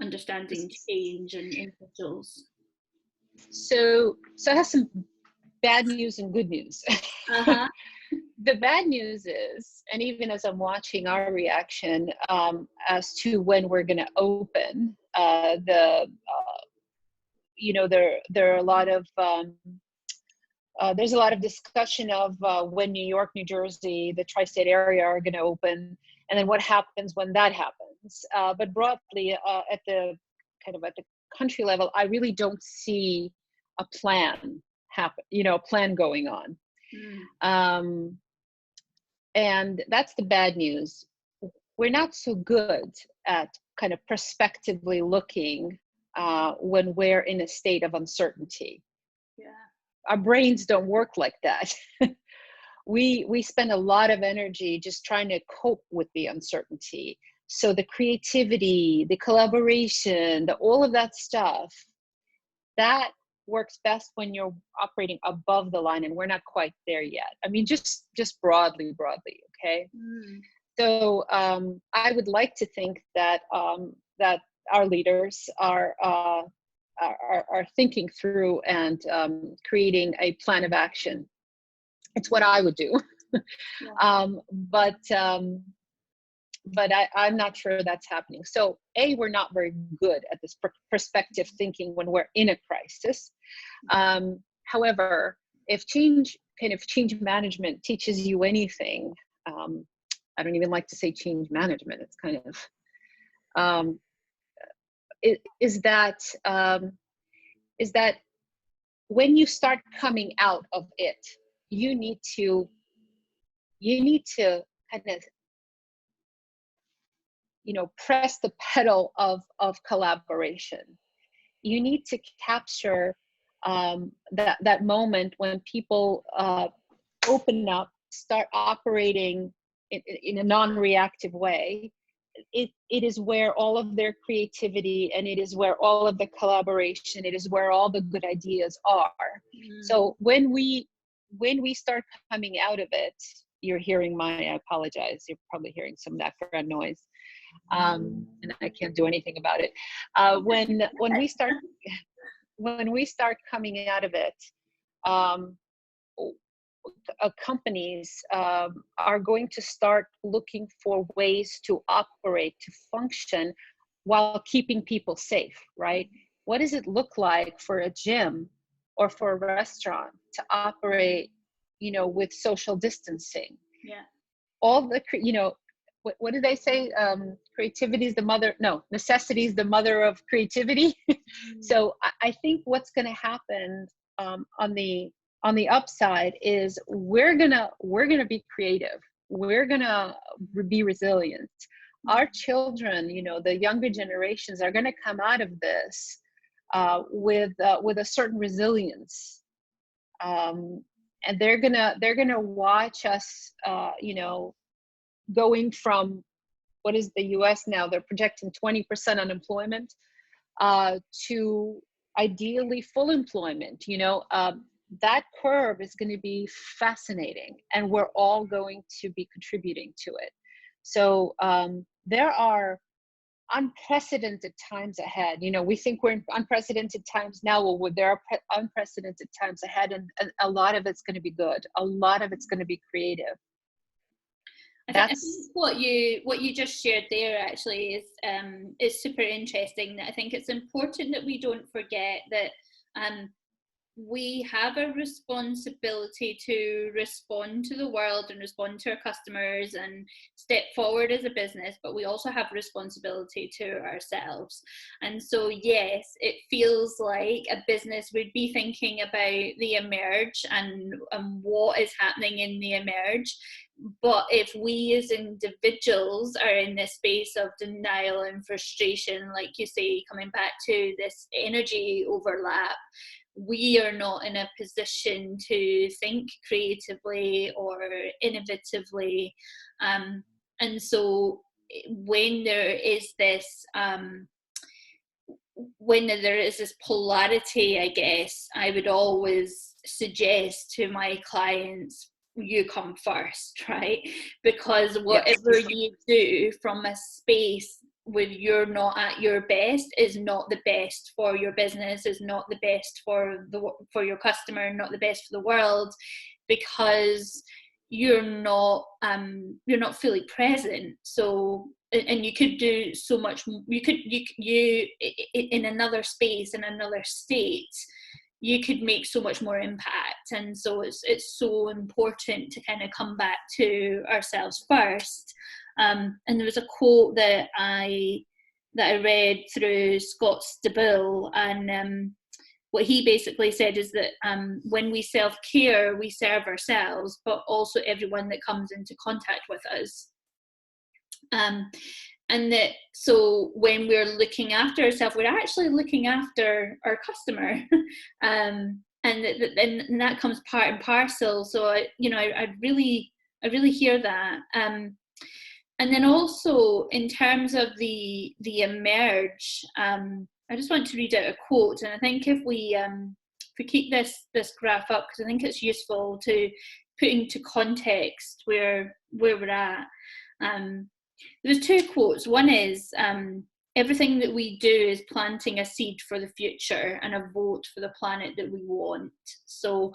understanding change and individuals? So I have some bad news and good news. The bad news is, and even as I'm watching our reaction as to when we're going to open, you know, there are a lot of there's a lot of discussion of when New York, New Jersey, the tri-state area are going to open, and then what happens when that happens. But broadly, at the country level, I really don't see a plan happen. You know, a plan going on, and that's the bad news. We're not so good at kind of prospectively looking when we're in a state of uncertainty. Our brains don't work like that. We spend a lot of energy just trying to cope with the uncertainty. So the creativity, the collaboration, all of that stuff, that works best when you're operating above the line, and we're not quite there yet. I mean, just broadly, okay? So I would like to think that that our leaders are thinking through and creating a plan of action. It's what I would do. But I'm not sure that's happening. So we're not very good at this perspective thinking when we're in a crisis. However, if change management teaches you anything, I don't even like to say change management. It's kind of is that when you start coming out of it, you need to kind of, you know, press the pedal of collaboration. You need to capture that moment when people open up, start operating in a non-reactive way. It is where all of their creativity, and it is where all of the collaboration, it is where all the good ideas are. So when we start coming out of it, you're hearing I apologize, you're probably hearing some background noise, and I can't do anything about it. When we start coming out of it, companies are going to start looking for ways to operate, to function while keeping people safe, right? What does it look like for a gym or for a restaurant to operate, you know, with social distancing? all the, what do they say? Creativity is the mother, no, necessity is the mother of creativity. So I think what's going to happen on the upside is we're gonna be creative. We're gonna be resilient. Our children, the younger generations, are gonna come out of this with a certain resilience, and they're gonna watch us, going from, what is the U.S. now? They're projecting 20% unemployment to ideally full employment. That curve is going to be fascinating, and we're all going to be contributing to it. So there are unprecedented times ahead. We think we're in unprecedented times now. Well, there are unprecedented times ahead, and a lot of it's going to be good. A lot of it's going to be creative. I think what you just shared there actually is super interesting. I think it's important that we don't forget that we have a responsibility to respond to the world and respond to our customers and step forward as a business, but we also have responsibility to ourselves. And so yes, it feels like a business would be thinking about the emerge and what is happening in the emerge. But if we as individuals are in this space of denial and frustration, like you say, coming back to this energy overlap, we are not in a position to think creatively or innovatively. And so when there is this polarity, I guess, I would always suggest to my clients, you come first, right? Because whatever you do from a space when you're not at your best is not the best for your business, is not the best for your customer, not the best for the world, because you're not fully present. So, and you could do so much. You in another space, in another state, you could make so much more impact. And so it's so important to kind of come back to ourselves first. And there was a quote that I read through Scott Stabile, and what he basically said is that when we self-care, we serve ourselves, but also everyone that comes into contact with us. And that, so when we're looking after ourselves, we're actually looking after our customer. And that comes part and parcel. So I really hear that. And then also in terms of the emerge, I just want to read out a quote, and I think if we keep this graph up, because I think it's useful to put into context where we're at. There's two quotes. One is, everything that we do is planting a seed for the future and a vote for the planet that we want. So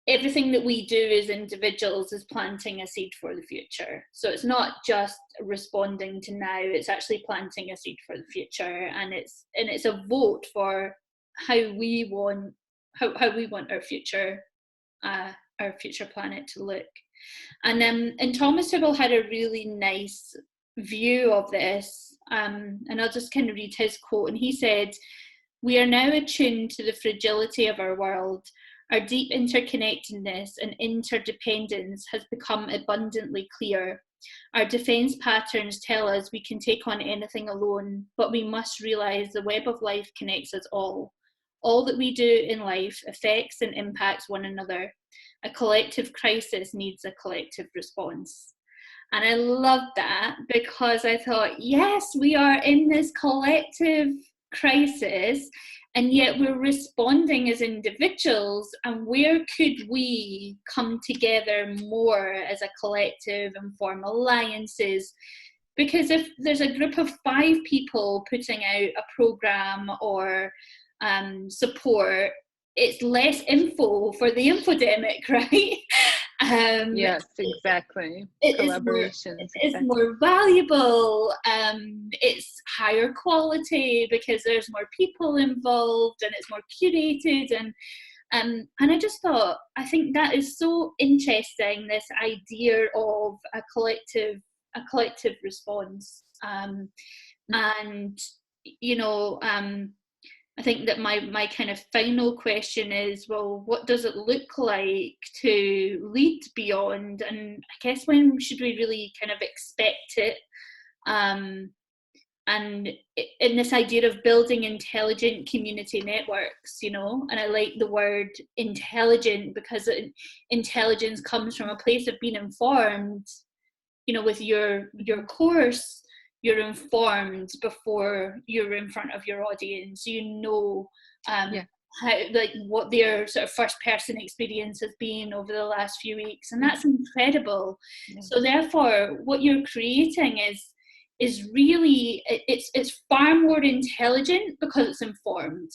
everything that we do as individuals is planting a seed for the future. So it's not just responding to now, it's actually planting a seed for the future, and it's a vote for how we want our future planet to look. And Thomas Tuchel had a really nice view of this, and I'll just kind of read his quote. And he said, "We are now attuned to the fragility of our world. Our deep interconnectedness and interdependence has become abundantly clear. Our defense patterns tell us we can take on anything alone, but we must realize the web of life connects us all. All that we do in life affects and impacts one another. A collective crisis needs a collective response." And I love that, because I thought, yes, we are in this collective crisis, and yet we're responding as individuals. And where could we come together more as a collective and form alliances? Because if there's a group of 5 people putting out a program or support, it's less info for the infodemic, right? Yes, exactly. Collaborations. It's more valuable. It's higher quality because there's more people involved, and it's more curated. And I just thought, I think that is so interesting, this idea of a collective response. And, you know, I think that my kind of final question is, well, what does it look like to lead beyond? And I guess when should we really kind of expect it? And in this idea of building intelligent community networks, you know, and I like the word intelligent because intelligence comes from a place of being informed. You know, with your course, you're informed before you're in front of your audience. You know, how, like, what their sort of first person experience has been over the last few weeks, and that's incredible. So therefore, what you're creating is really, it's far more intelligent because it's informed,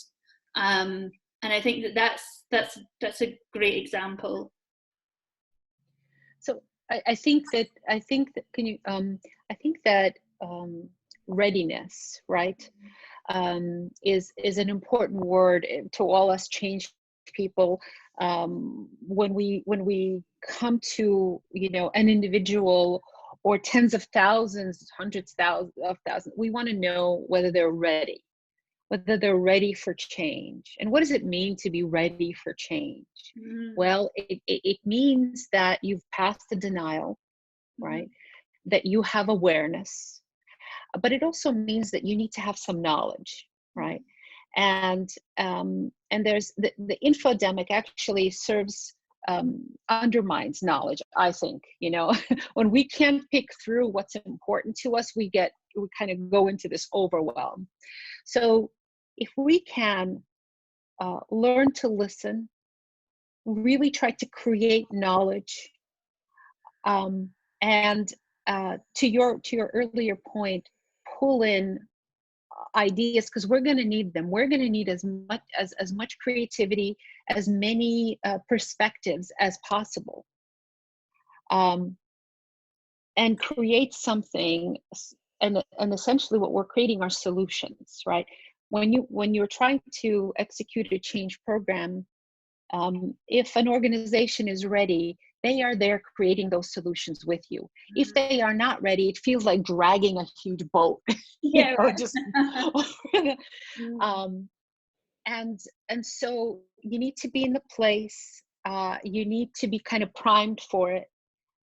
and I think that's a great example. So I think that can you I think that readiness, right, is an important word to all us change people. When we come to, you know, an individual or tens of thousands, hundreds of thousands, we want to know whether they're ready, for change. And what does it mean to be ready for change? Well, it means that you've passed the denial, right? That you have awareness, but it also means that you need to have some knowledge, right? And there's the infodemic actually undermines knowledge, I think. You know, when we can't pick through what's important to us, we kind of go into this overwhelm. So if we can learn to listen, really try to create knowledge, and to your earlier point, pull in ideas, because we're going to need them. We're going to need as much creativity, as many perspectives as possible, and create something. And essentially, what we're creating are solutions, right? When you're trying to execute a change program, if an organization is ready, they are there creating those solutions with you. If they are not ready, it feels like dragging a huge boat. Yeah, you know, just and so you need to be in the place. You need to be kind of primed for it,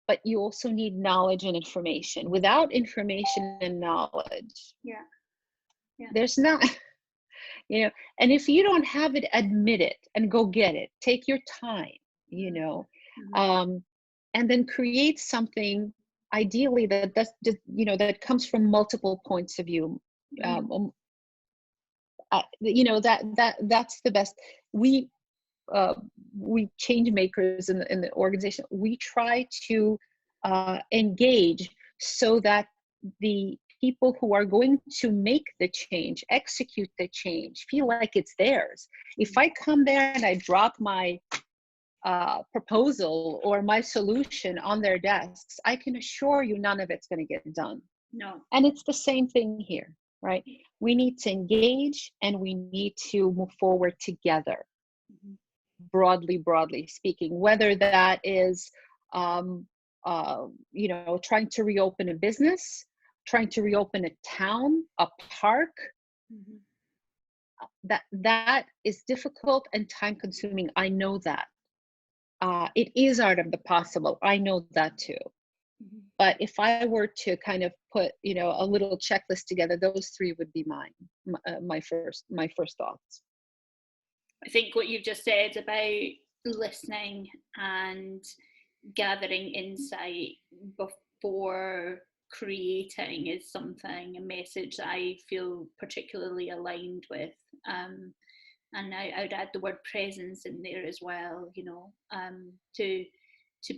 but you also need knowledge and information. Without information and knowledge, there's not. You know, and if you don't have it, admit it and go get it. Take your time, you know, and then create something, ideally that's just, you know, that comes from multiple points of view. You know, that's the best. We change makers in the organization. We try to engage so that the people who are going to make the change, execute the change, feel like it's theirs. If I come there and I drop my proposal or my solution on their desks, I can assure you none of it's going to get done. No. And it's the same thing here, right? We need to engage and we need to move forward together. Broadly speaking, whether that is, you know, trying to reopen a business, trying to reopen a town, a park, that is difficult and time consuming. I know that. It is art of the possible. I know that too. But if I were to kind of put, you know, a little checklist together, those three would be my first thoughts. I think what you've just said about listening and gathering insight before creating is a message that I feel particularly aligned with. And I would add the word presence in there as well, you know, to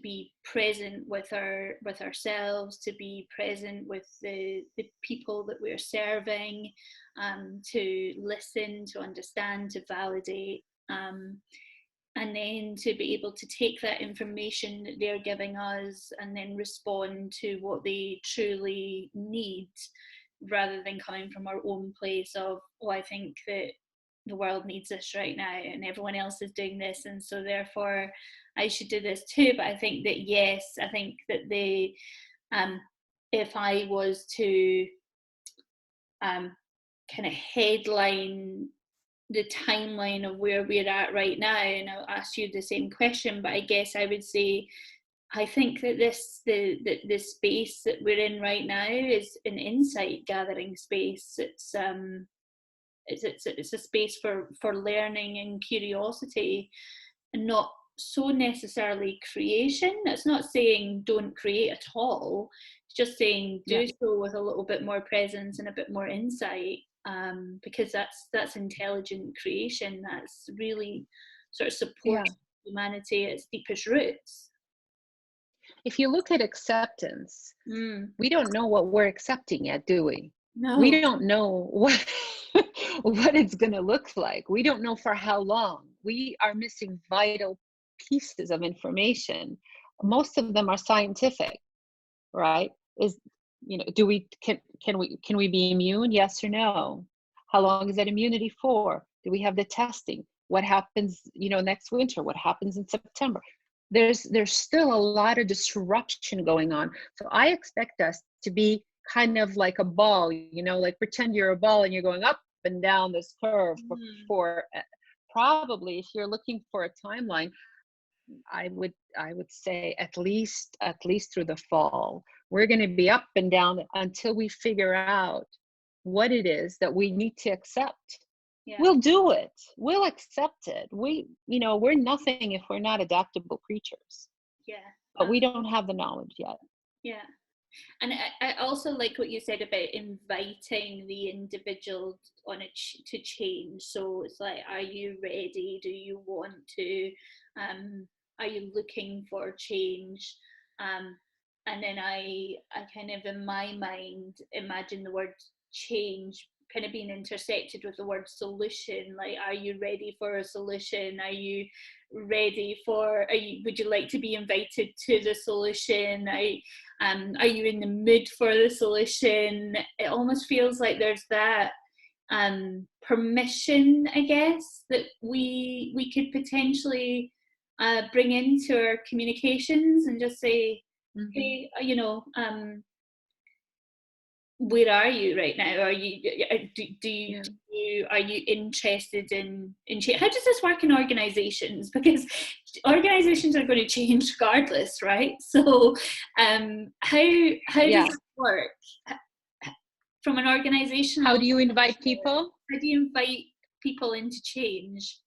be present with ourselves, to be present with the people that we're serving, to listen, to understand, to validate, and then to be able to take that information that they're giving us and then respond to what they truly need, rather than coming from our own place of, oh, I think that the world needs this right now and everyone else is doing this, and so therefore I should do this too. But I think that, yes, I think that if I was to kind of headline the timeline of where we're at right now, and I'll ask you the same question, but I guess I would say I think that the space that we're in right now is an insight gathering space. It's a space for learning and curiosity, and not so necessarily creation. It's not saying don't create at all. It's just saying do so with a little bit more presence and a bit more insight, because that's intelligent creation. That's really sort of supporting humanity at its deepest roots. If you look at acceptance, we don't know what we're accepting yet, do we? No. We don't know what what it's going to look like. We don't know for how long. We are missing vital pieces of information. Most of them are scientific, right? Can we be immune? Yes or no? How long is that immunity for? Do we have the testing? What happens, next winter? What happens in September? There's still a lot of disruption going on. So I expect us to be kind of like a ball, like pretend you're a ball and you're going up and down this curve for probably, if you're looking for a timeline, I would say at least through the fall. We're going to be up and down until we figure out what it is that we need to accept. Yeah. We'll do it. We'll accept it. We're nothing if we're not adaptable creatures. Yeah. But we don't have the knowledge yet. Yeah. And I also like what you said about inviting the individual to change. So it's like, are you ready? Do you want to? Are you looking for change? And then I kind of, in my mind, imagine the word change kind of being intersected with the word solution. Like, are you ready for a solution? Are you ready for, would you like to be invited to the solution? Are you in the mood for the solution? It almost feels like there's that permission, I guess, that we could potentially bring into our communications and just say, hey, where are you right now? Are you are you interested in change? How does this work in organizations? Because organizations are going to change regardless, right? So how does it work from an organizational? How do you invite people? How do you invite people into change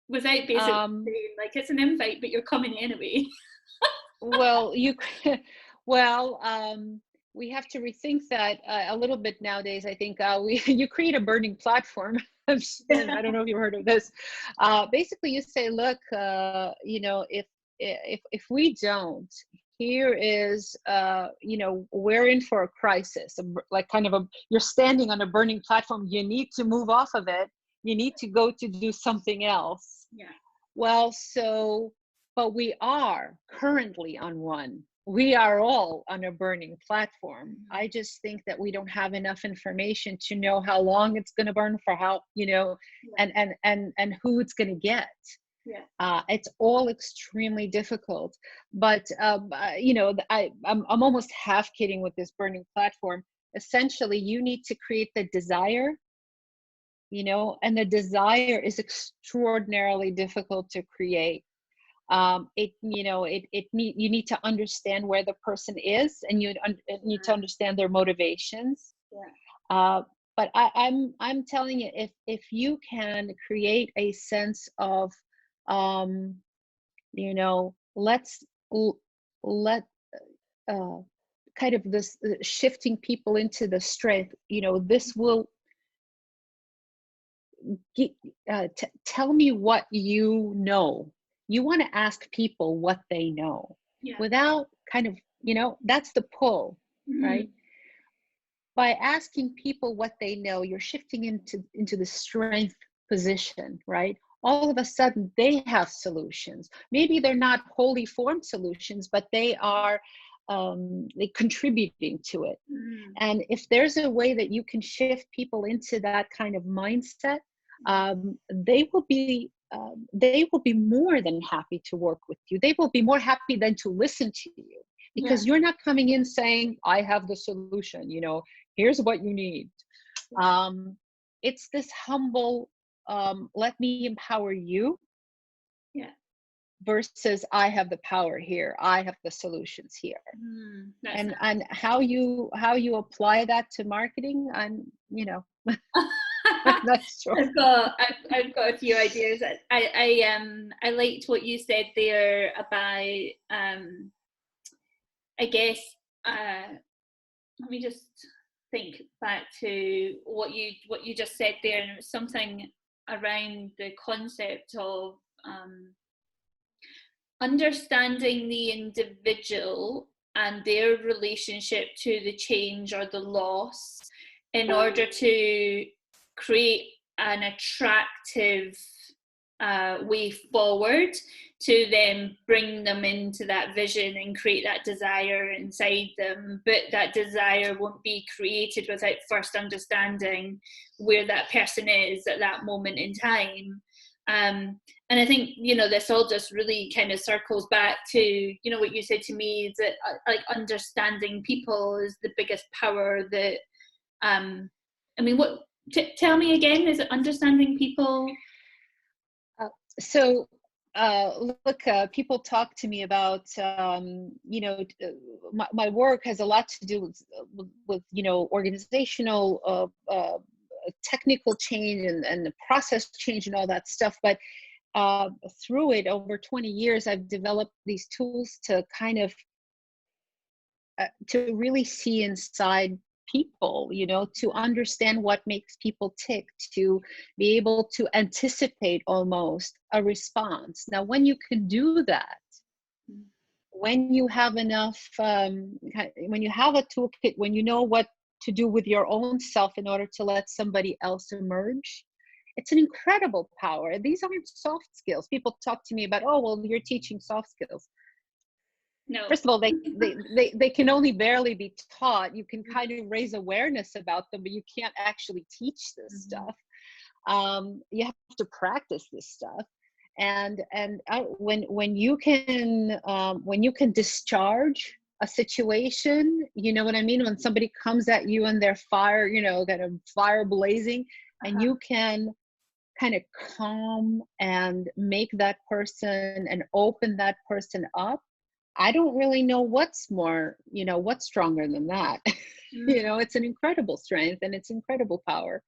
without basically saying, like, it's an invite, but you're coming anyway? We have to rethink that a little bit nowadays. I think you create a burning platform. I don't know if you've heard of this. Basically, you say, look, if we don't, here is, we're in for a crisis. Like you're standing on a burning platform. You need to move off of it. You need to go to do something else. Yeah. Well, but we are currently on one. We are all on a burning platform. I just think that we don't have enough information to know how long it's going to burn, for how, and who it's going to get. Yeah. It's all extremely difficult. But, I'm almost half kidding with this burning platform. Essentially, you need to create the desire, and the desire is extraordinarily difficult to create. You need to understand where the person is, and you need to understand their motivations. Yeah. But I'm telling you, if you can create a sense of, let kind of this shifting people into the strength, this will tell me what you know. You want to ask people what they know, without kind of, that's the pull, right? By asking people what they know, you're shifting into the strength position, right? All of a sudden, they have solutions. Maybe they're not wholly formed solutions, but they are contributing to it. And if there's a way that you can shift people into that kind of mindset, They will be more than happy to work with you. They will be more happy than to listen to you, because you're not coming in saying, I have the solution, here's what you need. It's this humble, let me empower you, versus I have the power here, I have the solutions here. And how you apply that to marketing, I'm not sure. I've got a few ideas. I liked what you said there about I guess let me just think back to what you just said there, and it was something around the concept of understanding the individual and their relationship to the change or the loss in order to create an attractive way forward to then bring them into that vision and create that desire inside them. But that desire won't be created without first understanding where that person is at that moment in time. And I think, this all just really kind of circles back to, what you said to me, is that like understanding people is the biggest power that, tell me again, is it understanding people? Look, people talk to me about, my work has a lot to do with organizational, technical change and the process change and all that stuff. But through it, over 20 years, I've developed these tools to kind of, to really see inside people, to understand what makes people tick, to be able to anticipate almost a response. Now, when you can do that, when you have enough, when you have a toolkit, when you know what to do with your own self in order to let somebody else emerge, it's an incredible power. These aren't soft skills. People talk to me about, oh, well, you're teaching soft skills. No. First of all, they can only barely be taught. You can kind of raise awareness about them, but you can't actually teach this stuff. You have to practice this stuff. And when you can discharge a situation, you know what I mean? When somebody comes at you and they're fire, kind of fire blazing, and you can kind of calm and make that person and open that person up. I don't really know what's more, what's stronger than that. It's an incredible strength and it's incredible power.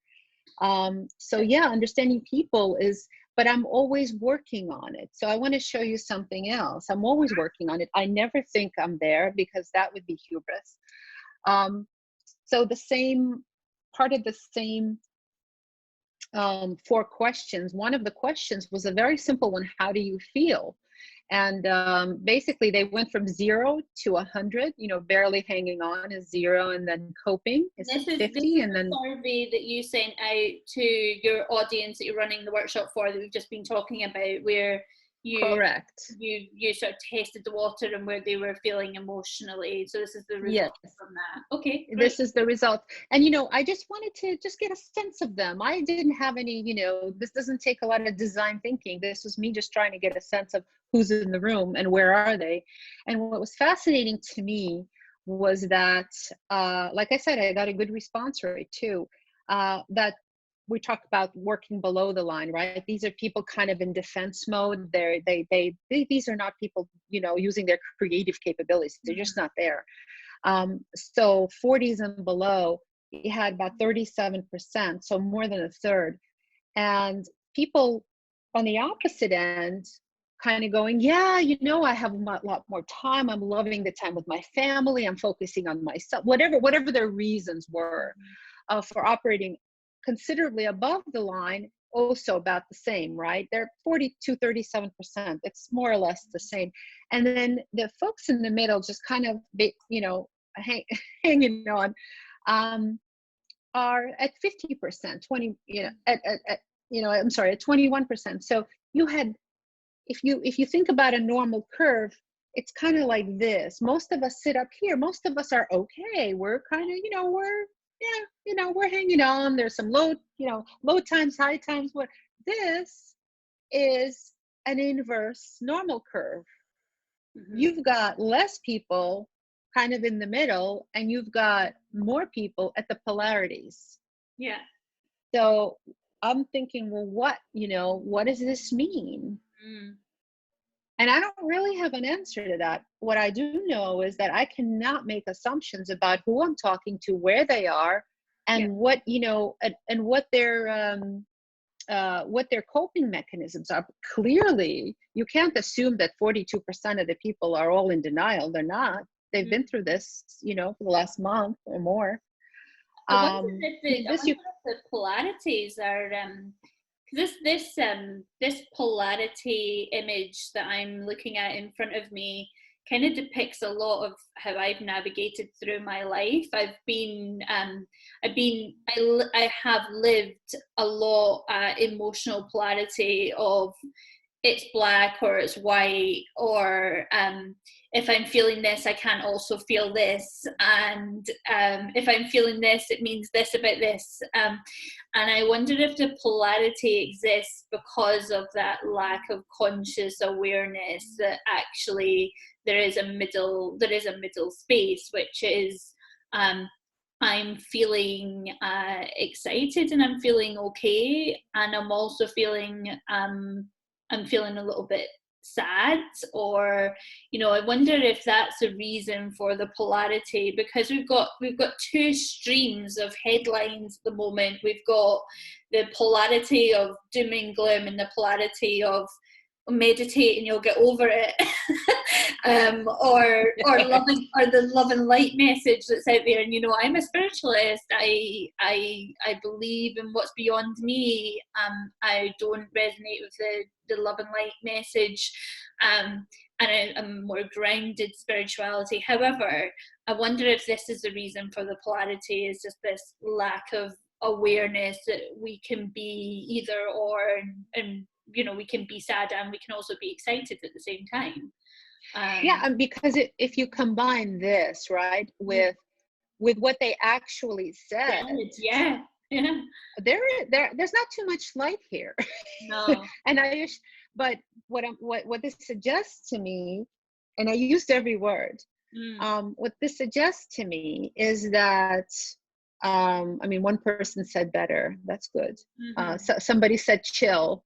So yeah, understanding people is, but I'm always working on it. So I want to show you something else. I'm always working on it. I never think I'm there, because that would be hubris. So the same part of the same 4 questions. One of the questions was a very simple one. How do you feel? And basically they went from 0 to 100, barely hanging on is 0, and then coping is 50. And then survey that you sent out to your audience that you're running the workshop for, that we've just been talking about, where you sort of tested the water and where they were feeling emotionally. So this is the result from that. Okay, great. This is the result. And I just wanted to just get a sense of them. I didn't have any, this doesn't take a lot of design thinking. This was me just trying to get a sense of who's in the room and where are they. And what was fascinating to me was that, like I said, I got a good response rate too. That we talk about working below the line, right? These are people kind of in defense mode. These are not people, using their creative capabilities. They're just not there. So 40s and below, we had about 37%, so more than a third. And people on the opposite end kind of going, yeah, I have a lot more time. I'm loving the time with my family. I'm focusing on myself, whatever their reasons were for operating considerably above the line. Also about the same, right? They're 37%. It's more or less the same. And then the folks in the middle just kind of, hanging on, are at 50%, at 21%. So you had, if you think about a normal curve, it's kind of like this. Most of us sit up here. Most of us are okay. We're kind of, yeah, we're hanging on. There's some low, low times, high times. What this is an inverse normal curve. You've got less people kind of in the middle, and you've got more people at the polarities. Yeah. So I'm thinking, well, what does this mean? And I don't really have an answer to that. What I do know is that I cannot make assumptions about who I'm talking to, where they are, and what, and what their coping mechanisms are. Clearly, you can't assume that 42% of the people are all in denial. They're not. They've been through this, for the last month or more. I wonder if the polarities are this polarity image that I'm looking at in front of me kind of depicts a lot of how I've navigated through my life. I have lived a lot emotional polarity of it's black or it's white, or if I'm feeling this, I can't also feel this, and if I'm feeling this, it means this about this, and I wonder if the polarity exists because of that lack of conscious awareness that actually there is a middle space, which is I'm feeling excited and I'm feeling okay, and I'm also feeling I'm feeling a little bit sad, or I wonder if that's a reason for the polarity, because we've got two streams of headlines at the moment. We've got the polarity of doom and gloom and the polarity of meditate and you'll get over it, or the love and light message that's out there. And I'm a spiritualist. I believe in what's beyond me. I don't resonate with the love and light message, and I'm more grounded spirituality. However, I wonder if this is the reason for the polarity, is just this lack of awareness that we can be either or, and we can be sad and we can also be excited at the same time. And because if you combine this, right, with what they actually said, there's not too much light here. No. And but what this suggests to me, and I used every word, what this suggests to me is that one person said better. That's good. Somebody said chill.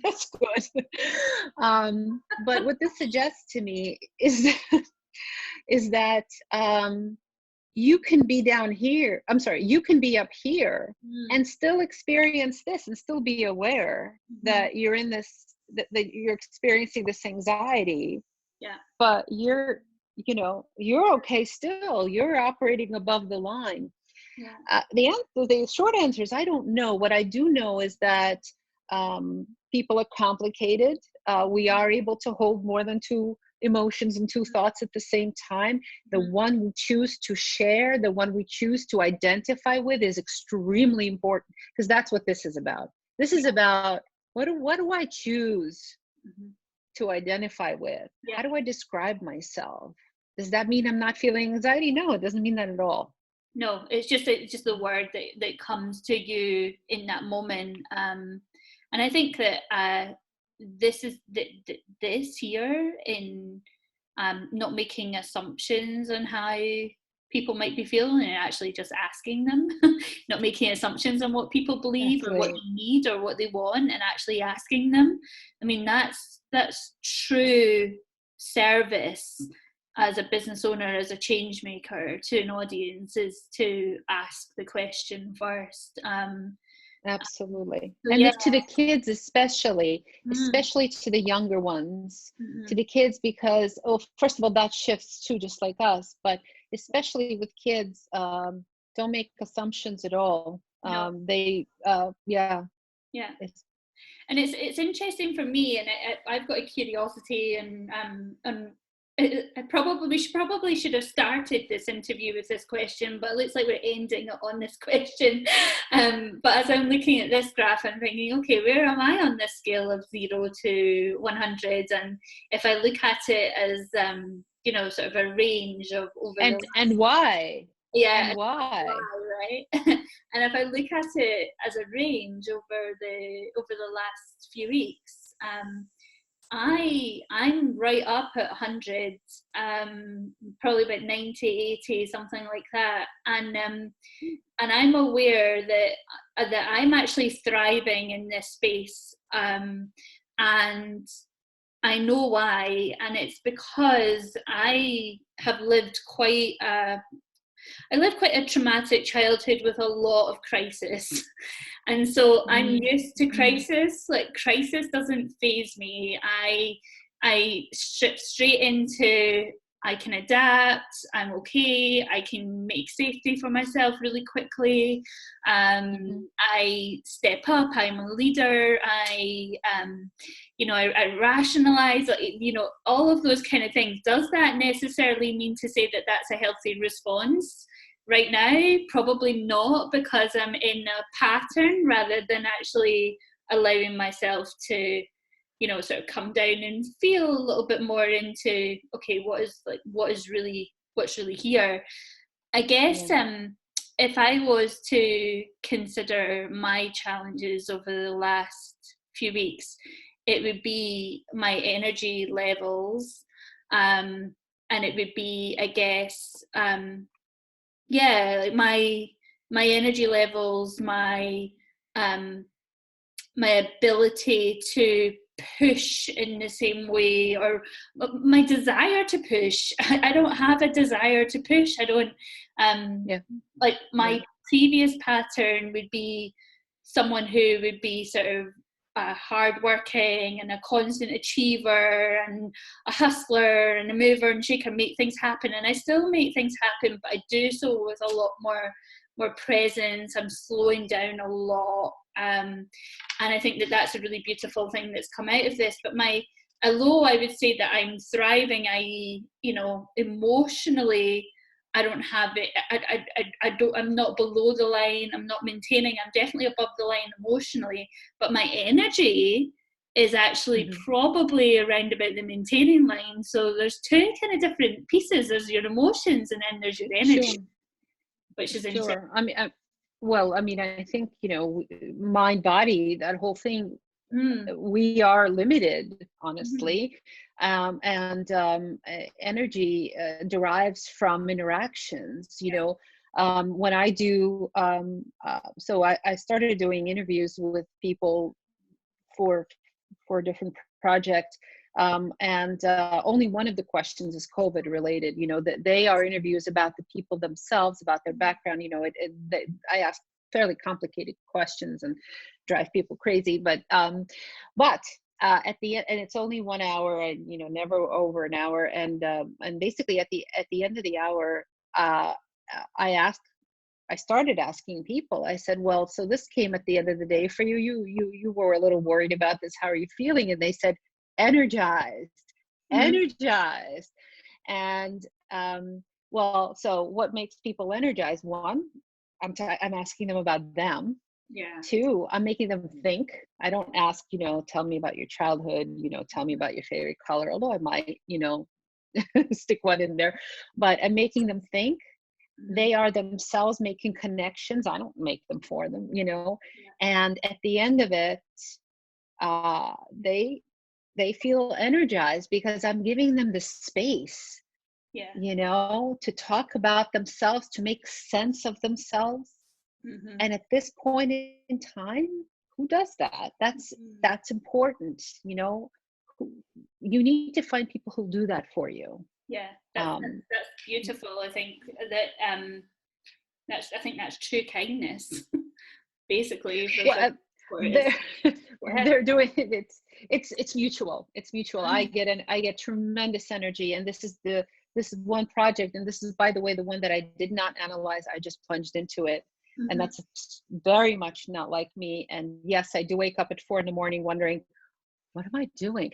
That's good. But what this suggests to me is that you can be down here. You can be up here and still experience this, and still be aware that you're in this, that you're experiencing this anxiety. Yeah. But you're okay still. You're operating above the line. Yeah. The short answer is I don't know. What I do know is that people are complicated. We are able to hold more than two emotions and two thoughts at the same time. The one we choose to share, the one we choose to identify with, is extremely important, because that's what this is about. This is about what do I choose to identify with? Yeah. How do I describe myself? Does that mean I'm not feeling anxiety? No, it doesn't mean that at all. No, it's just the word that comes to you in that moment. And I think that this is this here in not making assumptions on how people might be feeling, and actually just asking them, not making assumptions on what people believe or what they need or what they want, and actually asking them. I mean, that's true service as a business owner, as a change maker to an audience, is to ask the question first. Absolutely. And to the kids especially to the younger ones, to the kids, because first of all, that shifts too, just like us, but especially with kids, don't make assumptions at all. And it's interesting for me, and I've got a curiosity, and we should have started this interview with this question, but it looks like we're ending it on this question. But as I'm looking at this graph, I'm thinking, okay, where am I on this scale of 0 to 100? And if I look at it as sort of a range of over and why? Yeah, And why? right? And if I look at it as a range over the last few weeks, I'm right up at 100, probably about 90, 80, something like that. And I'm aware that I'm actually thriving in this space, and I know why, and it's because I lived quite a traumatic childhood with a lot of crisis. And so I'm used to crisis. Like, crisis doesn't faze me. I strip straight into, I can adapt, I'm okay, I can make safety for myself really quickly. I step up, I'm a leader, I rationalize, all of those kind of things. Does that necessarily mean to say that that's a healthy response? Right now, probably not, because I'm in a pattern rather than actually allowing myself to, sort of come down and feel a little bit more into, okay, what's really here. I guess if I was to consider my challenges over the last few weeks, it would be my energy levels, and it would be, I guess, like my energy levels, my ability to push in the same way, or my desire to push. I don't have a desire to push. I don't like my previous pattern would be someone who would be sort of hardworking and a constant achiever and a hustler and a mover and shaker, make things happen. And I still make things happen, but I do so with a lot more presence. I'm slowing down a lot. And I think that that's a really beautiful thing that's come out of this. But although I would say that I'm thriving, i.e., emotionally, I don't have it. I'm not below the line. I'm not maintaining. I'm definitely above the line emotionally. But my energy is actually probably around about the maintaining line. So there's two kind of different pieces. There's your emotions, and then there's your energy, which is interesting. I think, mind, body, that whole thing, we are limited, honestly. Energy derives from interactions, when I do, so I started doing interviews with people for a different project. Only one of the questions is COVID related, that they are interviews about the people themselves, about their background. I ask fairly complicated questions and drive people crazy, but at the end, and it's only 1 hour, and never over an hour, and basically at the end of the hour, I started asking people. I said, well, so this came at the end of the day for you. You were a little worried about this. How are you feeling? And they said, energized. And so what makes people energized? One, I'm asking them about them. Yeah. Two, I'm making them think. I don't ask, tell me about your childhood, tell me about your favorite color, although I might, stick one in there, but I'm making them think. They are themselves making connections. I don't make them for them, and at the end of it, they feel energized because I'm giving them the space, to talk about themselves, to make sense of themselves. And at this point in time, who does that? That's important. You need to find people who do that for you. Yeah, that's beautiful. I think that's true kindness, basically. They're doing it. It's mutual. It's mutual. I get tremendous energy, and this is one project, and this is, by the way, the one that I did not analyze. I just plunged into it, and that's very much not like me. And yes, I do wake up at 4 a.m. wondering, what am I doing?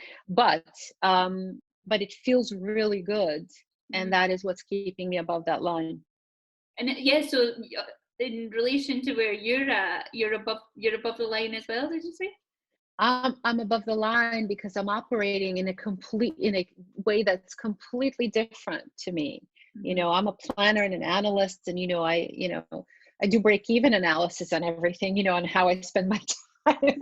But it feels really good, and that is what's keeping me above that line. And so in relation to where you're at, you're above the line as well, did you say? I'm above the line because I'm operating in a way that's completely different to me. You know, I'm a planner and an analyst, and, you know, I do break-even analysis on everything, you know, on how I spend my time.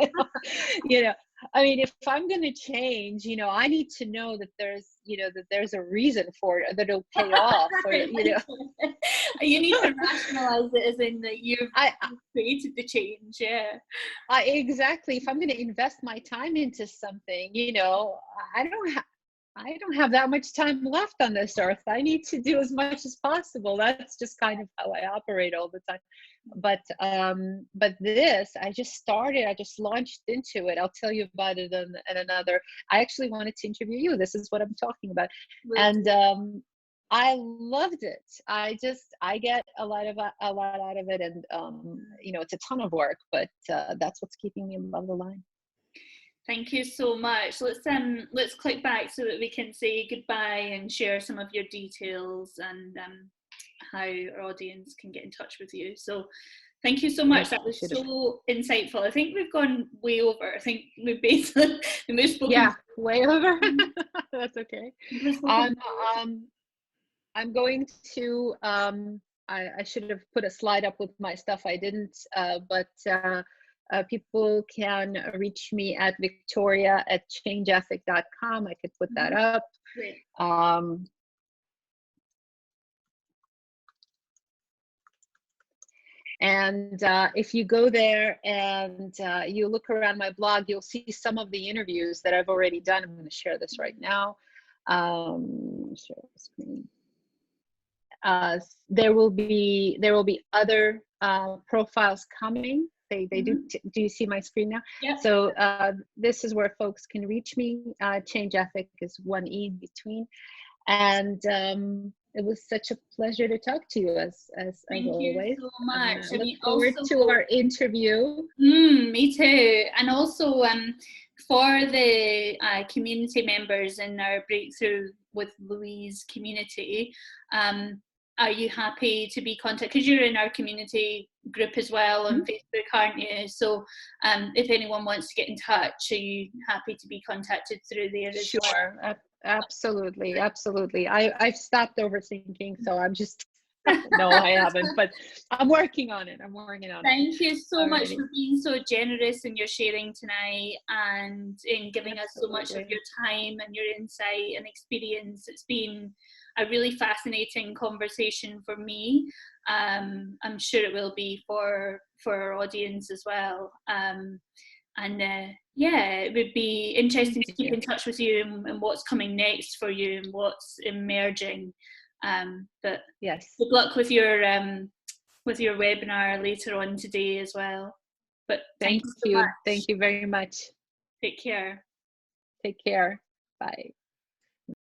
You know, I mean, if I'm going to change, you know, I need to know that there's, you know, that there's a reason for it, that it'll pay off, or, you know. You need to rationalize it as in that you've created the change. Yeah. Exactly. If I'm going to invest my time into something, you know, I don't have that much time left on this earth. I need to do as much as possible. That's just kind of how I operate all the time. But this, I just launched into it. I'll tell you about it in another. I actually wanted to interview you. This is what I'm talking about. And I loved it. I get a lot out of it. And you know, it's a ton of work, but that's what's keeping me above the line. Thank you so much. Let's click back so that we can say goodbye and share some of your details and how our audience can get in touch with you. So thank you so much. That was so insightful. I think we've gone way over. I think we've basically spoken. Way over. That's okay. I'm going to I should have put a slide up with my stuff. I didn't, but people can reach me at victoria@changeethic.com. I could put that up. And if you go there and you look around my blog, you'll see some of the interviews that I've already done. I'm going to share this right now. Share the screen. There will be other profiles coming. They do you see my screen now? Yeah. So this is where folks can reach me. Change Ethic is one E in between. And it was such a pleasure to talk to you as always. Thank you so much. I look forward to our interview. Me too. And also for the community members in our Breakthrough with Louise community, are you happy to be contacted? Because you're in our community group as well on Facebook, aren't you? So if anyone wants to get in touch, are you happy to be contacted through there as well? Sure, absolutely. I've stopped overthinking, so I'm just, no, I haven't, but I'm working on it. Thank you so much for being so generous in your sharing tonight and in giving us so much of your time and your insight and experience. It's been a really fascinating conversation for me. I'm sure it will be for our audience as well. It would be interesting to keep in touch with you and what's coming next for you and what's emerging. But yes, good luck with your webinar later on today as well. But thank you so much. Thank you very much. Take care. Take care. Bye.